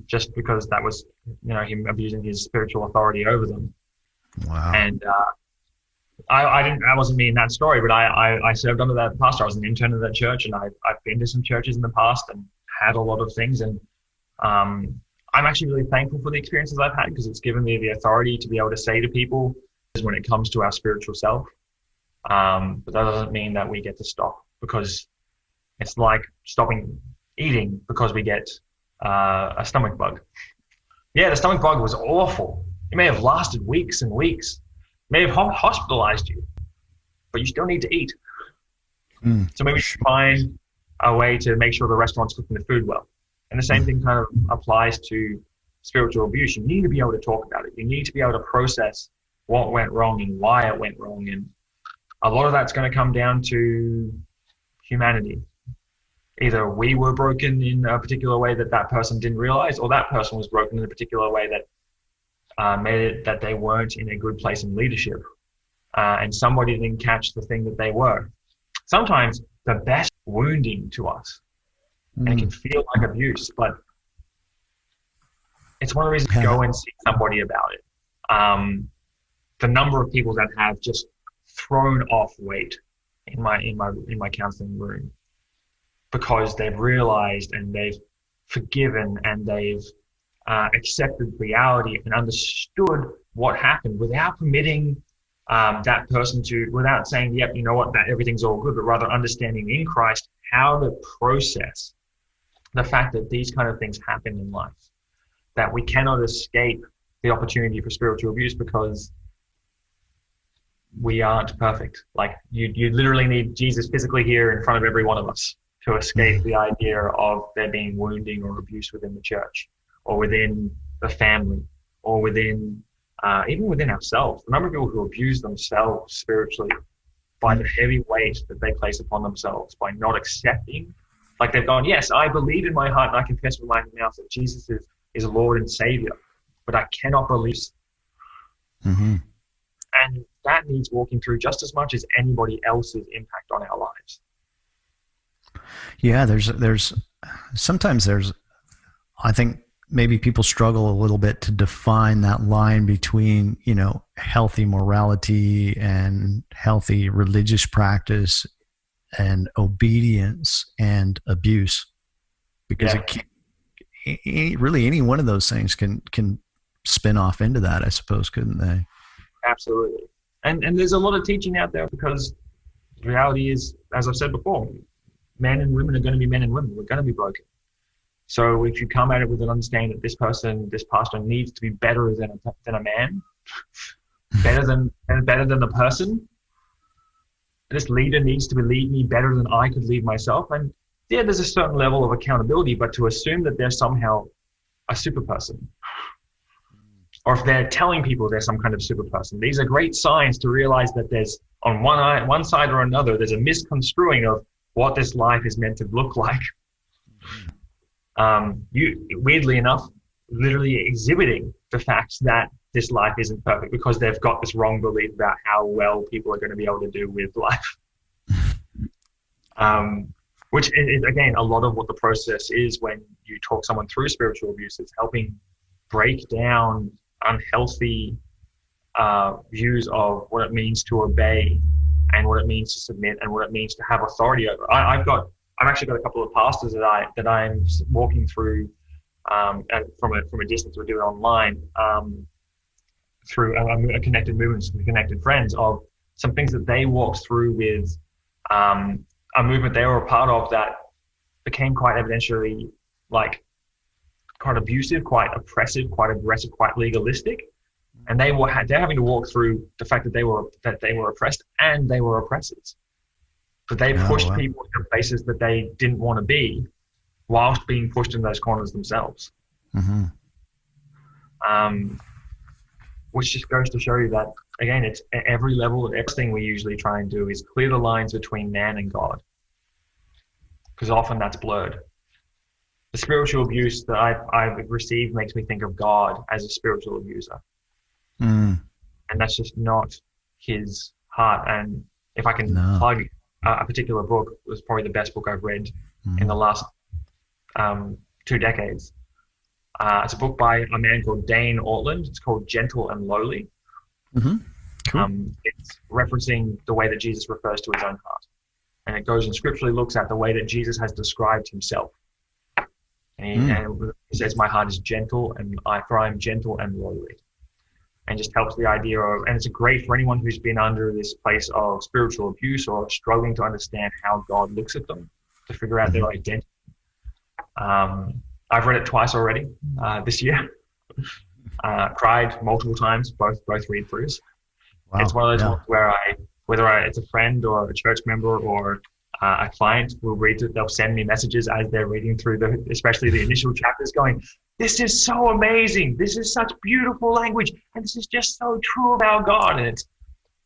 Just because that was, him abusing his spiritual authority over them. Wow. And I wasn't me in that story, but I served under that pastor. I was an intern at that church, and I've been to some churches in the past and had a lot of things. And I'm actually really thankful for the experiences I've had, because it's given me the authority to be able to say to people when it comes to our spiritual self. But that doesn't mean that we get to stop, because it's like stopping eating because we get a stomach bug. Yeah, the stomach bug was awful. It may have lasted weeks and weeks, may have hospitalized you, but you still need to eat. So maybe find a way to make sure the restaurant's cooking the food well. And the same thing kind of applies to spiritual abuse. You need to be able to talk about it. You need to be able to process what went wrong and why it went wrong. And a lot of that's going to come down to humanity. Either we were broken in a particular way that person didn't realize, or that person was broken in a particular way that made it that they weren't in a good place in leadership. And somebody didn't catch the thing that they were. Sometimes the best wounding to us, and it can feel like abuse, but it's one of the reasons to go and see somebody about it. The number of people that have just thrown off weight in my counseling room, because they've realized and they've forgiven and they've accepted reality and understood what happened without permitting that person to, without saying, yep, you know what, that everything's all good, but rather understanding in Christ how to process the fact that these kind of things happen in life, that we cannot escape the opportunity for spiritual abuse because we aren't perfect. Like you literally need Jesus physically here in front of every one of us to escape the idea of there being wounding or abuse within the church or within the family or within, even within ourselves. The number of people who abuse themselves spiritually by the heavy weight that they place upon themselves, by not accepting, like they've gone, yes, I believe in my heart and I confess with my mouth that Jesus is Lord and Savior, but I cannot believe. And that needs walking through just as much as anybody else's impact on our lives. Yeah, sometimes I think maybe people struggle a little bit to define that line between, healthy morality and healthy religious practice and obedience and abuse, because it can't, really any one of those things can spin off into that, I suppose, couldn't they? Absolutely. And there's a lot of teaching out there, because the reality is, as I've said before, men and women are going to be men and women. We're going to be broken. So if you come at it with an understanding that this pastor needs to be better than a man, better than the person, this leader needs to lead me better than I could lead myself. And yeah, there's a certain level of accountability, but to assume that they're somehow a super person or if they're telling people they're some kind of super person. These are great signs to realize that there's on one side or another, there's a misconstruing of what this life is meant to look like. Weirdly enough, literally exhibiting the fact that this life isn't perfect because they've got this wrong belief about how well people are going to be able to do with life. Which is, again, a lot of what the process is when you talk someone through spiritual abuse. It's helping break down unhealthy views of what it means to obey and what it means to submit and what it means to have authority over. I've actually got a couple of pastors that I'm walking through from a distance. We're doing online through a connected movements, connected friends, of some things that they walked through with a movement they were a part of that became quite evidentially like quite abusive, quite oppressive, quite aggressive, quite legalistic, and they're having to walk through the fact that they were oppressed and they were oppressors. But they pushed people to places that they didn't want to be, whilst being pushed in those corners themselves. Mm-hmm. Which just goes to show you that, again, it's at every level of everything we usually try and do is clear the lines between man and God, because often that's blurred. The spiritual abuse that I've received makes me think of God as a spiritual abuser. And that's just not his heart. And if I can plug a particular book, it was probably the best book I've read in the last 2 decades. It's a book by a man called Dane Ortland. It's called Gentle and Lowly. Mm-hmm. Cool. It's referencing the way that Jesus refers to his own heart. And it goes and scripturally looks at the way that Jesus has described himself. And he says, my heart is gentle, for I am gentle and lowly. And just helps the idea of, and it's great for anyone who's been under this place of spiritual abuse or struggling to understand how God looks at them, to figure out their identity. I've read it twice already this year. Cried multiple times, both read-throughs. Wow. It's one of those ones where whether it's a friend or a church member or a client will read it, they'll send me messages as they're reading through especially the initial chapters, going, "This is so amazing. This is such beautiful language, and this is just so true about God." And it's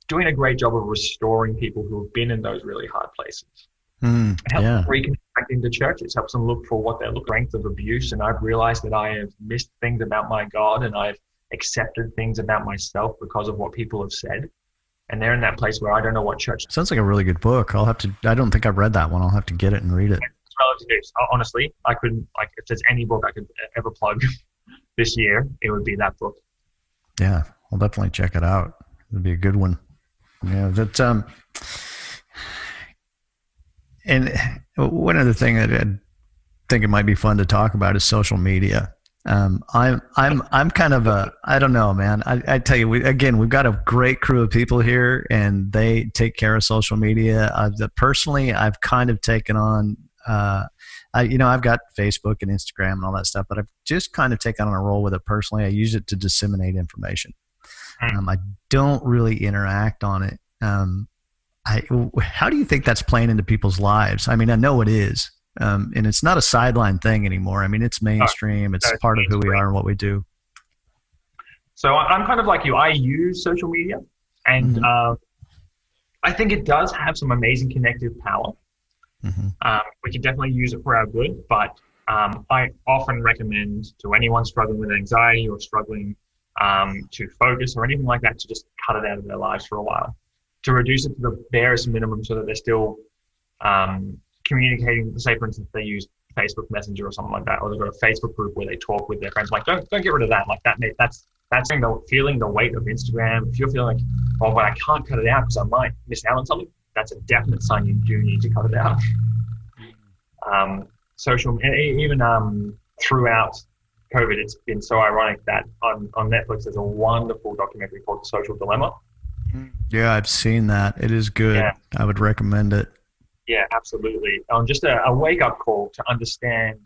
doing a great job of restoring people who have been in those really hard places. It helps them reconnect into churches, helps them look for what their strength of abuse. And I've realized that I have missed things about my God, and I've accepted things about myself because of what people have said. And they're in that place where I don't know what church. Sounds like a really good book. I don't think I've read that one. I'll have to get it and read it. It's relatively new. Honestly, I couldn't, if there's any book I could ever plug this year, it would be that book. Yeah, I'll definitely check it out. It'd be a good one. Yeah, that's and one other thing that I think it might be fun to talk about is social media. I'm kind of I don't know, man. I tell you, we've got a great crew of people here, and they take care of social media. Personally, I've kind of taken on, I've got Facebook and Instagram and all that stuff, but I've just kind of taken on a role with it personally. I use it to disseminate information. I don't really interact on it. How do you think that's playing into people's lives? I mean, I know it is. And it's not a sideline thing anymore. I mean, it's mainstream. It's part of who we are and what we do. So I'm kind of like you. I use social media, and I think it does have some amazing connective power. We can definitely use it for our good, but I often recommend to anyone struggling with anxiety or struggling to focus or anything like that to just cut it out of their lives for a while, to reduce it to the barest minimum so that they're still communicating. Say, for instance, they use Facebook Messenger or something like that, or they've got a Facebook group where they talk with their friends. Like, don't get rid of that. Like that's feeling the weight of Instagram. If you're feeling like, oh, but I can't cut it out because I might miss out on something, that's a definite sign you do need to cut it out. Even throughout COVID, it's been so ironic that on Netflix there's a wonderful documentary called The Social Dilemma. Yeah, I've seen that. It is good. Yeah. I would recommend it. Yeah, absolutely. Just a wake-up call to understand.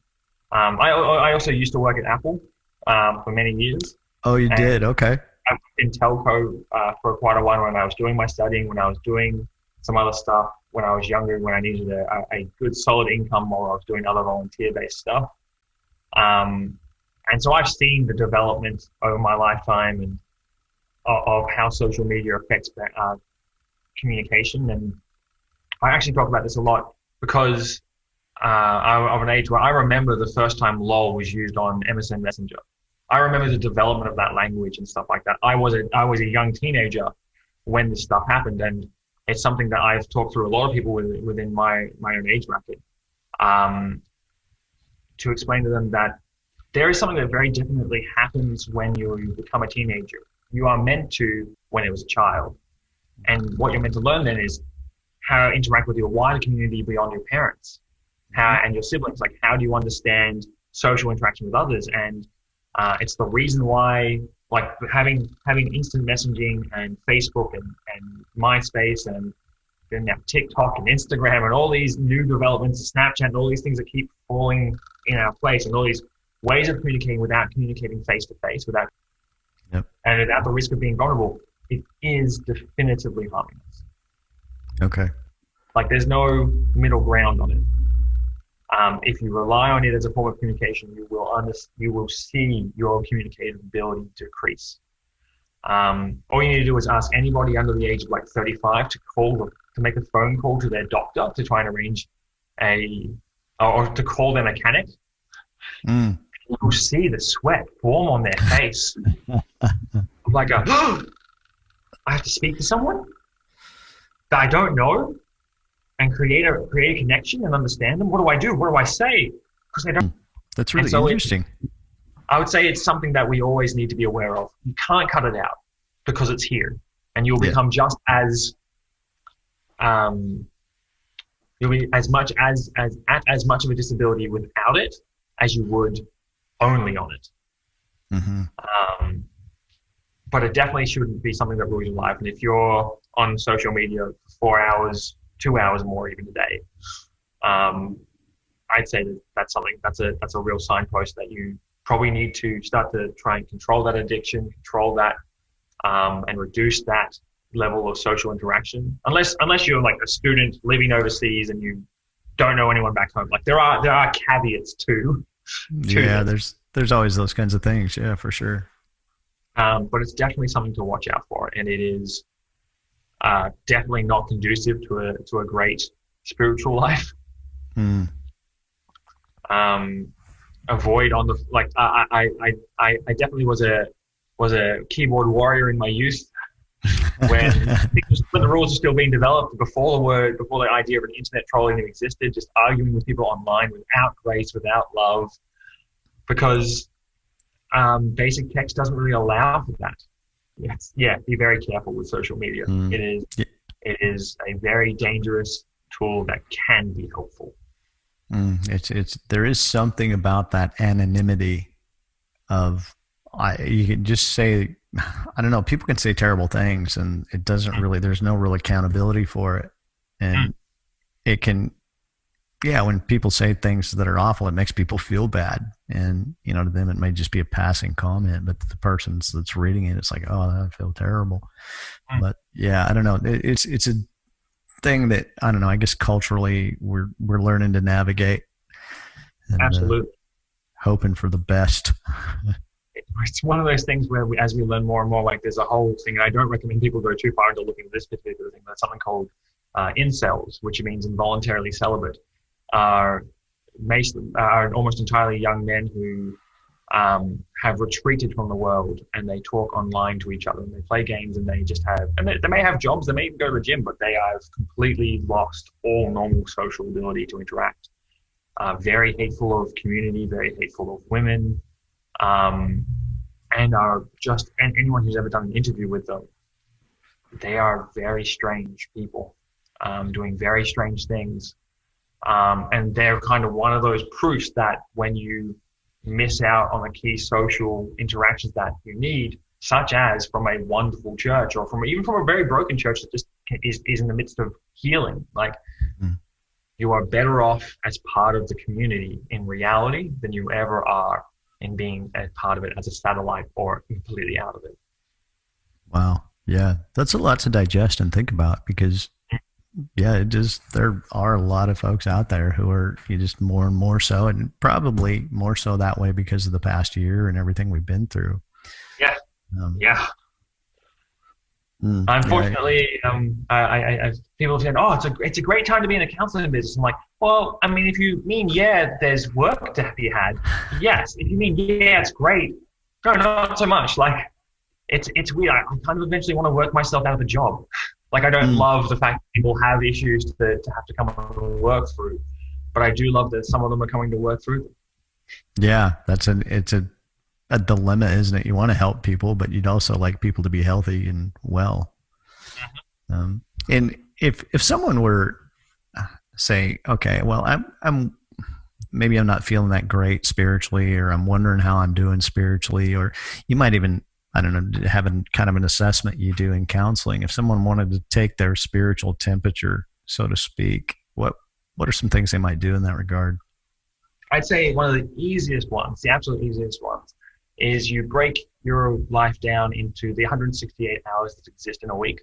I also used to work at Apple for many years. Oh, you did? Okay. I was in telco for quite a while when I was doing my studying, when I was doing some other stuff, when I was younger, when I needed a good solid income while I was doing other volunteer-based stuff. And And so I've seen the development over my lifetime and of how social media affects communication. And I actually talk about this a lot because I'm of an age where I remember the first time LOL was used on MSN Messenger. I remember the development of that language and stuff like that. I was a young teenager when this stuff happened, and it's something that I've talked through a lot of people within my own age bracket, to explain to them that there is something that very definitely happens when you become a teenager. You are meant to when it was a child, and what you're meant to learn then is how to interact with your wider community beyond your parents, and your siblings. Like, how do you understand social interaction with others? And it's the reason why, like, having instant messaging and Facebook and MySpace and then now TikTok and Instagram and all these new developments, Snapchat and all these things that keep falling in our place, and all these ways of communicating without communicating face to face, and without the risk of being vulnerable, it is definitively harming us. Okay. Like, there's no middle ground on it. If you rely on it as a form of communication, you will see your communicative ability decrease. All you need to do is ask anybody under the age of like 35 to make a phone call to their doctor to try and arrange or to call their mechanic. You'll see the sweat form on their face. Like, I have to speak to someone that I don't know and create a connection and understand them. What do I do? What do I say? Because they don't. That's really interesting. I would say it's something that we always need to be aware of. You can't cut it out because it's here, and you'll become just as you'll be as much of a disability without it as you would only on it. But it definitely shouldn't be something that rules your life. And if you're on social media for 4 hours, 2 hours more even a day, I'd say that's a real signpost that you probably need to start to try and control that addiction, control that, and reduce that level of social interaction. Unless you're like a student living overseas and you don't know anyone back home. Like, there are caveats to there's always those kinds of things. Yeah, for sure. But it's definitely something to watch out for, and it is definitely not conducive to a great spiritual life. Avoid on the like. I definitely was a keyboard warrior in my youth when the rules were still being developed, before the idea of an internet trolling even existed. Just arguing with people online without grace, without love, because basic text doesn't really allow for that. Be very careful with social media. It is a very dangerous tool that can be helpful. There is something about that anonymity of, you can just say, I don't know, people can say terrible things and it doesn't really, there's no real accountability for it. And it can, when people say things that are awful, it makes people feel bad. And, to them, it may just be a passing comment, but the person that's reading it, it's like, oh, I feel terrible. But I don't know. It's a thing that, I don't know, I guess culturally we're learning to navigate. And, absolutely. Hoping for the best. It's one of those things where as we learn more and more, like, there's a whole thing, and I don't recommend people go too far into looking at this particular thing, but it's something called incels, which means involuntarily celibate, are almost entirely young men who have retreated from the world, and they talk online to each other, and they play games, and they just have, and they may have jobs, they may even go to the gym, but they have completely lost all normal social ability to interact. Very hateful of community, very hateful of women, and anyone who's ever done an interview with them, they are very strange people, doing very strange things. And they're kind of one of those proofs that when you miss out on the key social interactions that you need, such as from a wonderful church, or even from a very broken church that just is in the midst of healing, like, you are better off as part of the community in reality than you ever are in being a part of it as a satellite or completely out of it. Wow. Yeah. That's a lot to digest and think about, because Yeah, there are a lot of folks out there who are just more and more so, and probably more so that way because of the past year and everything we've been through. Yeah. Um, Yeah. mm, Unfortunately, I people said, "Oh, it's a great time to be in the counseling business." I'm like, well, I mean, if you mean there's work to be had. Yes. If you mean it's great, no, not so much. Like, it's weird. I kind of eventually want to work myself out of a job. Like, I don't love the fact that people have issues to have to come and work through, but I do love that some of them are coming to work through them. Yeah, it's a dilemma, isn't it? You want to help people, but you'd also like people to be healthy and well. And if someone were say, okay, well, I'm maybe I'm not feeling that great spiritually, or I'm wondering how I'm doing spiritually, or you might even, I don't know, have kind of an assessment you do in counseling. If someone wanted to take their spiritual temperature, so to speak, what are some things they might do in that regard? I'd say one of the easiest ones, the absolute easiest ones, is you break your life down into the 168 hours that exist in a week.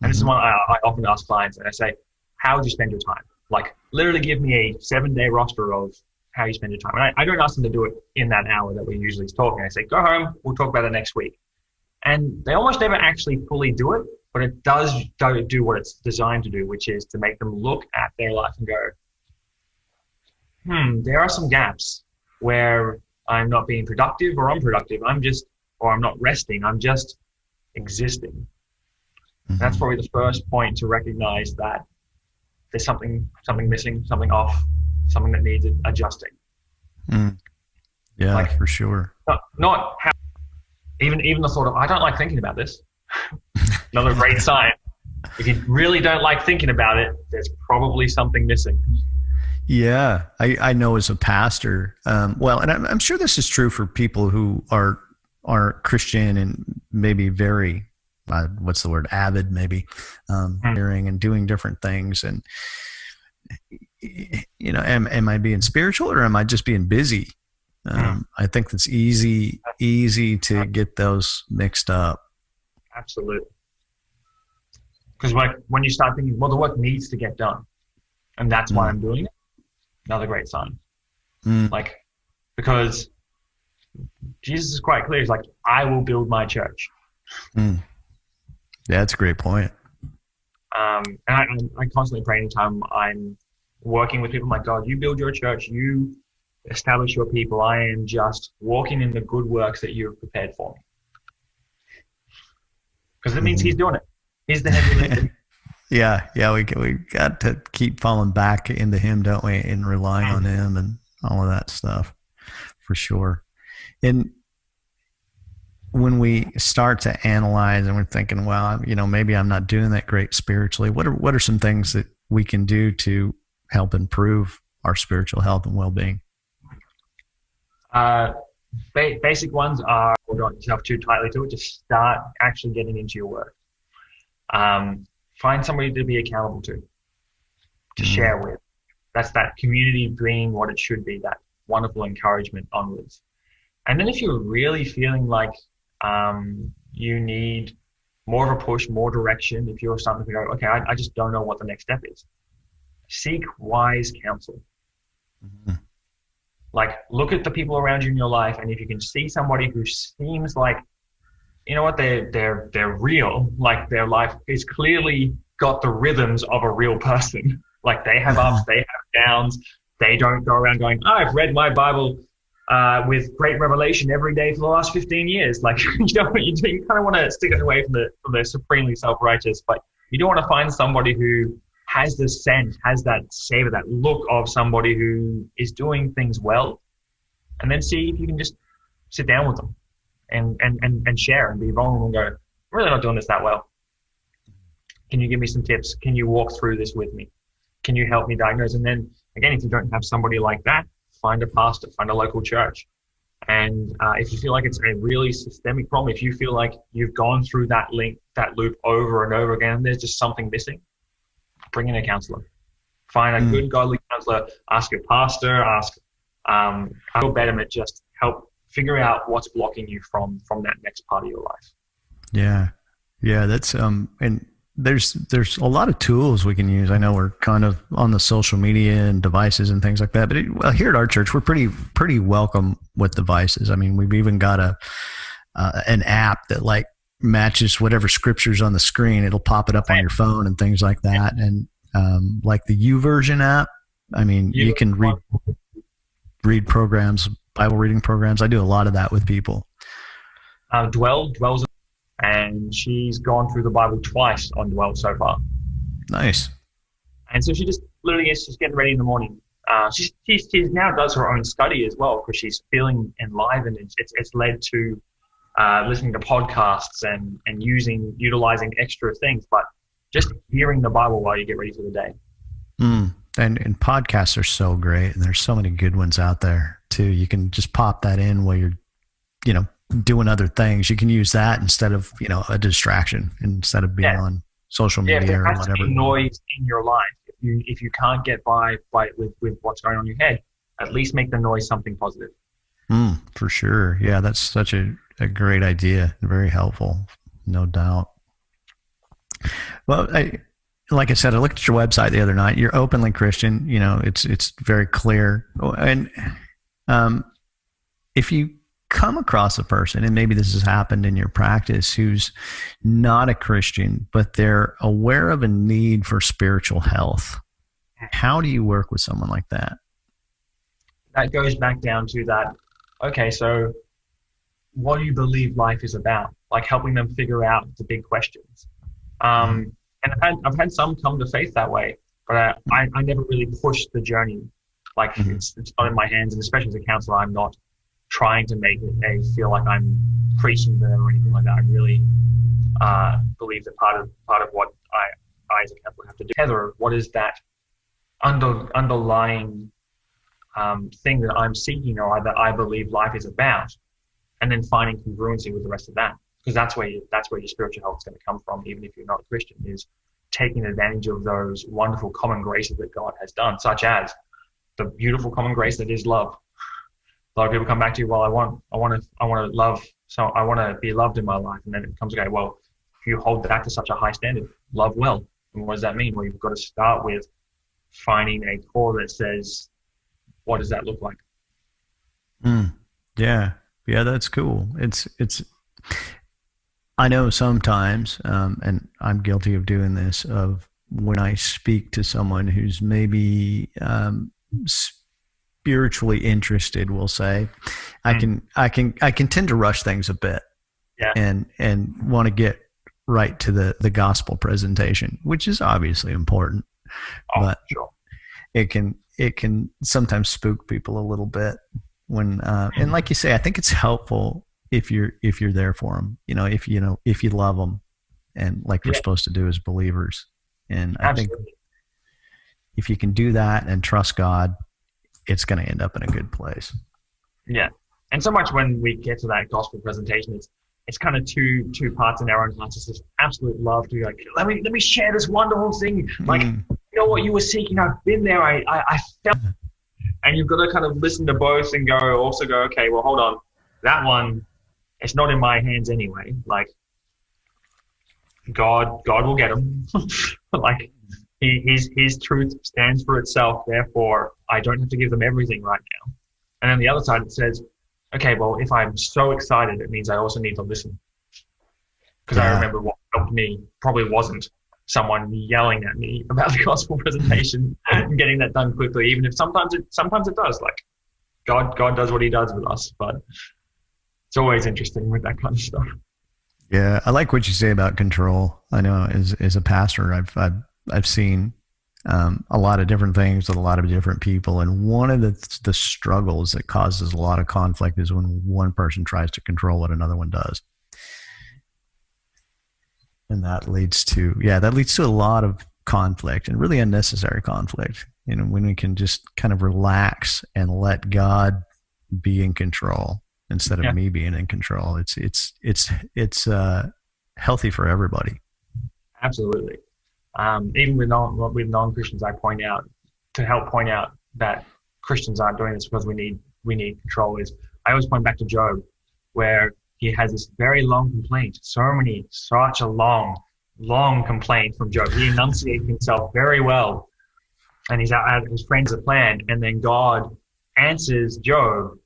And this is one I often ask clients, and I say, how would you spend your time? Like, literally give me a 7-day roster of how you spend your time. And I don't ask them to do it in that hour that we're usually talking. I say, go home, we'll talk about it next week. And they almost never actually fully do it, but it does do what it's designed to do, which is to make them look at their life and go, there are some gaps where I'm not being productive or unproductive. Or I'm not resting. I'm just existing. Mm-hmm. That's probably the first point to recognize that there's something missing, something off, something that needs adjusting. Yeah, like, for sure. Not how, even the thought of, I don't like thinking about this. Another great sign. If you really don't like thinking about it, there's probably something missing. Yeah, I know as a pastor, well, and I'm sure this is true for people who are Christian and maybe very, what's the word, avid maybe, hearing and doing different things. And, you know, am I being spiritual or am I just being busy? I think it's easy to get those mixed up. Absolutely. Because when you start thinking, well, the work needs to get done, and that's why I'm doing it, another great sign. Like, because Jesus is quite clear. He's like, I will build my church. Yeah, that's a great point. And I constantly pray anytime I'm working with people. I'm like, God, you build your church, you establish your people. I am just walking in the good works that you have prepared for me. Because it means he's doing it. He's the heavy lifter. Yeah, we got to keep falling back into him, don't we, and relying on him and all of that stuff, for sure. And when we start to analyze and we're thinking, well, you know, maybe I'm not doing that great spiritually, what are some things that we can do to help improve our spiritual health and well-being? Basic ones are, don't yourself too tightly to it, just start actually getting into your work. Find somebody to be accountable to share with. That's that community being what it should be, that wonderful encouragement onwards. And then if you're really feeling like you need more of a push, more direction, if you're starting to go, okay, I just don't know what the next step is, seek wise counsel. Like, look at the people around you in your life, and if you can see somebody who seems like, you know what, they're real, like their life is clearly got the rhythms of a real person. Like, they have ups, they have downs. They don't go around going, I've read my Bible with great revelation every day for the last 15 years. Like, you kind of want to stick it away from the supremely self-righteous, but you don't want to find somebody who has the scent, has that savor, that look of somebody who is doing things well, and then see if you can just sit down with them and share and be vulnerable and go, I'm really not doing this that well. Can you give me some tips? Can you walk through this with me? Can you help me diagnose? And then again, if you don't have somebody like that, find a pastor, find a local church. And if you feel like it's a really systemic problem, if you feel like you've gone through that loop over and over again, there's just something missing, bring in a counselor. Find a good godly counselor, ask your pastor, ask your betterment, just help figure out what's blocking you from that next part of your life. Yeah. That's and there's a lot of tools we can use. I know we're kind of on the social media and devices and things like that, but well, here at our church, we're pretty welcome with devices. I mean, we've even got an app that like matches whatever scripture's on the screen. It'll pop it up on your phone and things like that. And like the YouVersion app, I mean, you can read programs, Bible reading programs. I do a lot of that with people. Dwell's, and she's gone through the Bible twice on Dwell so far. Nice. And so she just literally is just getting ready in the morning. She now does her own study as well because she's feeling enlivened. It's led to listening to podcasts and utilizing extra things, but just hearing the Bible while you get ready for the day. And podcasts are so great, and there's so many good ones out there too. You can just pop that in while you're, doing other things. You can use that instead of, a distraction, instead of being on social media or whatever. There has to be noise in your life. If you can't get by with what's going on in your head, at least make the noise something positive. For sure. Yeah, that's such a great idea. Very helpful, no doubt. Well, like I said, I looked at your website the other night. You're openly Christian. It's very clear. And if you come across a person, and maybe this has happened in your practice, who's not a Christian, but they're aware of a need for spiritual health, how do you work with someone like that? That goes back down to that. Okay, so what do you believe life is about? Like helping them figure out the big questions. And I've had some come to faith that way, but I never really pushed the journey. Like it's not in my hands, and especially as a counselor, I'm not trying to make it feel like I'm preaching to them or anything like that. I really believe that part of what I as a counselor have to do. Heather, what is that underlying thing that I'm seeking or that I believe life is about, and then finding congruency with the rest of that, because that's where your spiritual health is going to come from, even if you're not a Christian, is taking advantage of those wonderful common graces that God has done, such as the beautiful common grace that is love. A lot of people come back to you, well, I want to love, so I want to be loved in my life, and then it comes, okay, well, if you hold that to such a high standard, love well. And what does that mean? Well, you've got to start with finding a core that says, what does that look like? Yeah, that's cool. It's. I know sometimes, and I'm guilty of doing this, of when I speak to someone who's maybe spiritually interested, we'll say, I can tend to rush things a bit, and want to get right to the gospel presentation, which is obviously important, but sure. It can sometimes spook people a little bit when, and like you say, I think it's helpful if you're there for them, if you love them, and like we're supposed to do as believers. And I think if you can do that and trust God, it's going to end up in a good place. Yeah. And so much when we get to that gospel presentation, it's kind of two parts in our own hearts. It's this absolute love to be like, let me share this wonderful thing. Like, you know what you were seeking? I've been there. I felt, and you've got to kind of listen to both and go, okay, well, hold on. That one, it's not in my hands anyway. Like, God will get him. Like, his truth stands for itself. Therefore, I don't have to give them everything right now. And then the other side, it says, okay, well, if I'm so excited, it means I also need to listen. Because I remember what helped me probably wasn't someone yelling at me about the gospel presentation and getting that done quickly, even if sometimes it does. Like, God does what he does with us, but it's always interesting with that kind of stuff. Yeah, I like what you say about control. I know as a pastor, I've seen a lot of different things with a lot of different people, and one of the struggles that causes a lot of conflict is when one person tries to control what another one does, and that leads to a lot of conflict, and really unnecessary conflict. When we can just kind of relax and let God be in control instead of me being in control, it's healthy for everybody. Absolutely. Even with non-Christians, I help point out that Christians aren't doing this because we need control. I always point back to Job, where he has this very long complaint, such a long long complaint from Job. He enunciates himself very well, and he's out his friends a plan, and then God answers Job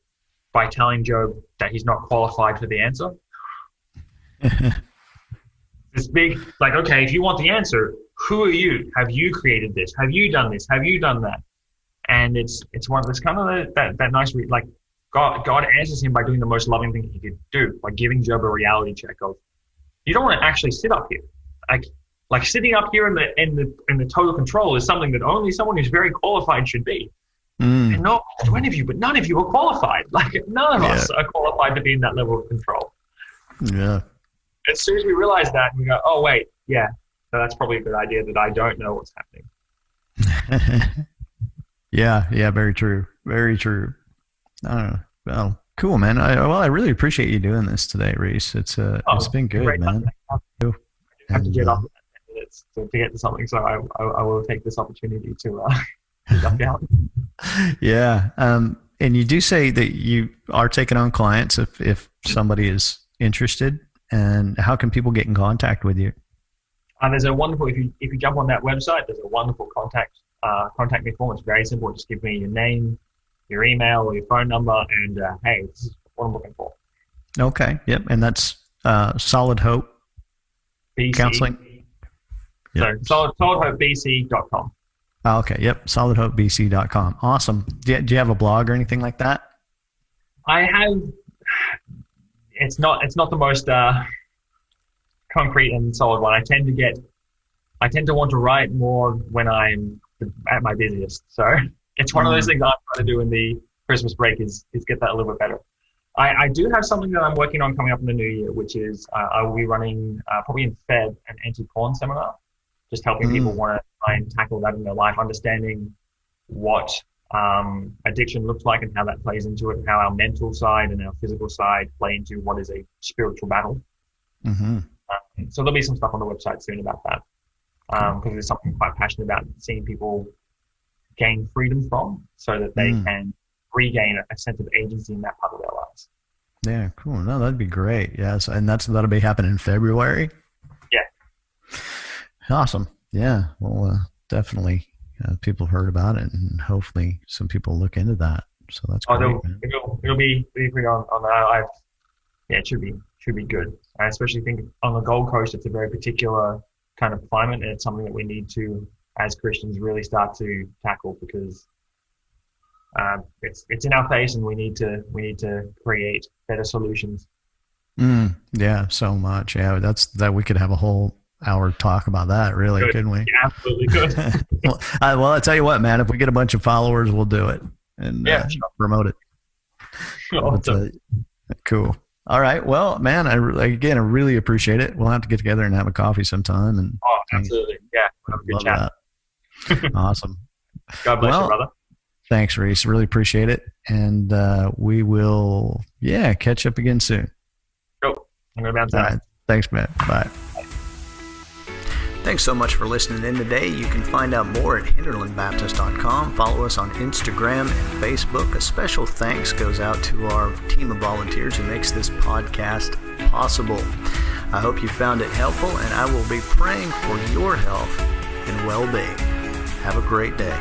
by telling Job that he's not qualified for the answer. This big, like, okay, if you want the answer, who are you? Have you created this? Have you done this? Have you done that? And it's kind of that nice, like, God answers him by doing the most loving thing he could do, by giving Job a reality check of, you don't want to actually sit up here. Like sitting up here in the total control is something that only someone who's very qualified should be. And no, to any of you, but none of you are qualified. Like, none of us are qualified to be in that level of control. Yeah. As soon as we realize that, we go, oh wait, yeah, so that's probably a good idea that I don't know what's happening. Yeah, very true. Very true. Well, cool, man. I really appreciate you doing this today, Rhys. It's been good, man. I have to get off minutes to get to something, so I will take this opportunity to duck out. Yeah. And you do say that you are taking on clients if somebody is interested. And how can people get in contact with you? There's a wonderful, if you jump on that website, there's a wonderful contact me form. It's very simple. Just give me your name, your email, or your phone number, and hey, this is what I'm looking for. Okay. Yep. And that's Solid Hope BC. Counseling. Yep. So solidhopebc.com. Okay. Yep. Solidhopebc.com. Awesome. Do you have a blog or anything like that? I have. It's not the most concrete and solid one. I tend to want to write more when I'm at my busiest. So it's one of those things I'm trying to do in the Christmas break is get that a little bit better. I do have something that I'm working on coming up in the new year, which is I will be running probably in Feb an anti-porn seminar, just helping people want to try and tackle that in their life, understanding what addiction looks like and how that plays into it, and how our mental side and our physical side play into what is a spiritual battle. So there'll be some stuff on the website soon about that, because it's something I'm quite passionate about, seeing people gain freedom from, so that they can regain a sense of agency in that part of their lives. Yeah, cool. No, that'd be great. Yes, and that'll be happening in February. Yeah. Awesome. Yeah. Well, definitely. People have heard about it, and hopefully some people look into that. So that's great. It'll be on that. It should be good. I especially think on the Gold Coast, it's a very particular kind of climate, and it's something that we need to, as Christians, really start to tackle, because it's in our face, and we need to create better solutions. Yeah, so much. Yeah, that we could have a whole hour talk about that, really, couldn't we? Yeah, absolutely good. Well, I tell you what, man, if we get a bunch of followers, we'll do it and promote it. Awesome. Cool. All right. Well, man, I really appreciate it. We'll have to get together and have a coffee sometime. And absolutely. Yeah. We'll have a good chat. Awesome. God bless you, brother. Thanks, Rhys. Really appreciate it. And we will, catch up again soon. Cool. I'm going to bounce out. All right. Thanks, man. Bye. Thanks so much for listening in today. You can find out more at hinterlandbaptist.com. Follow us on Instagram and Facebook. A special thanks goes out to our team of volunteers who makes this podcast possible. I hope you found it helpful, and I will be praying for your health and well-being. Have a great day.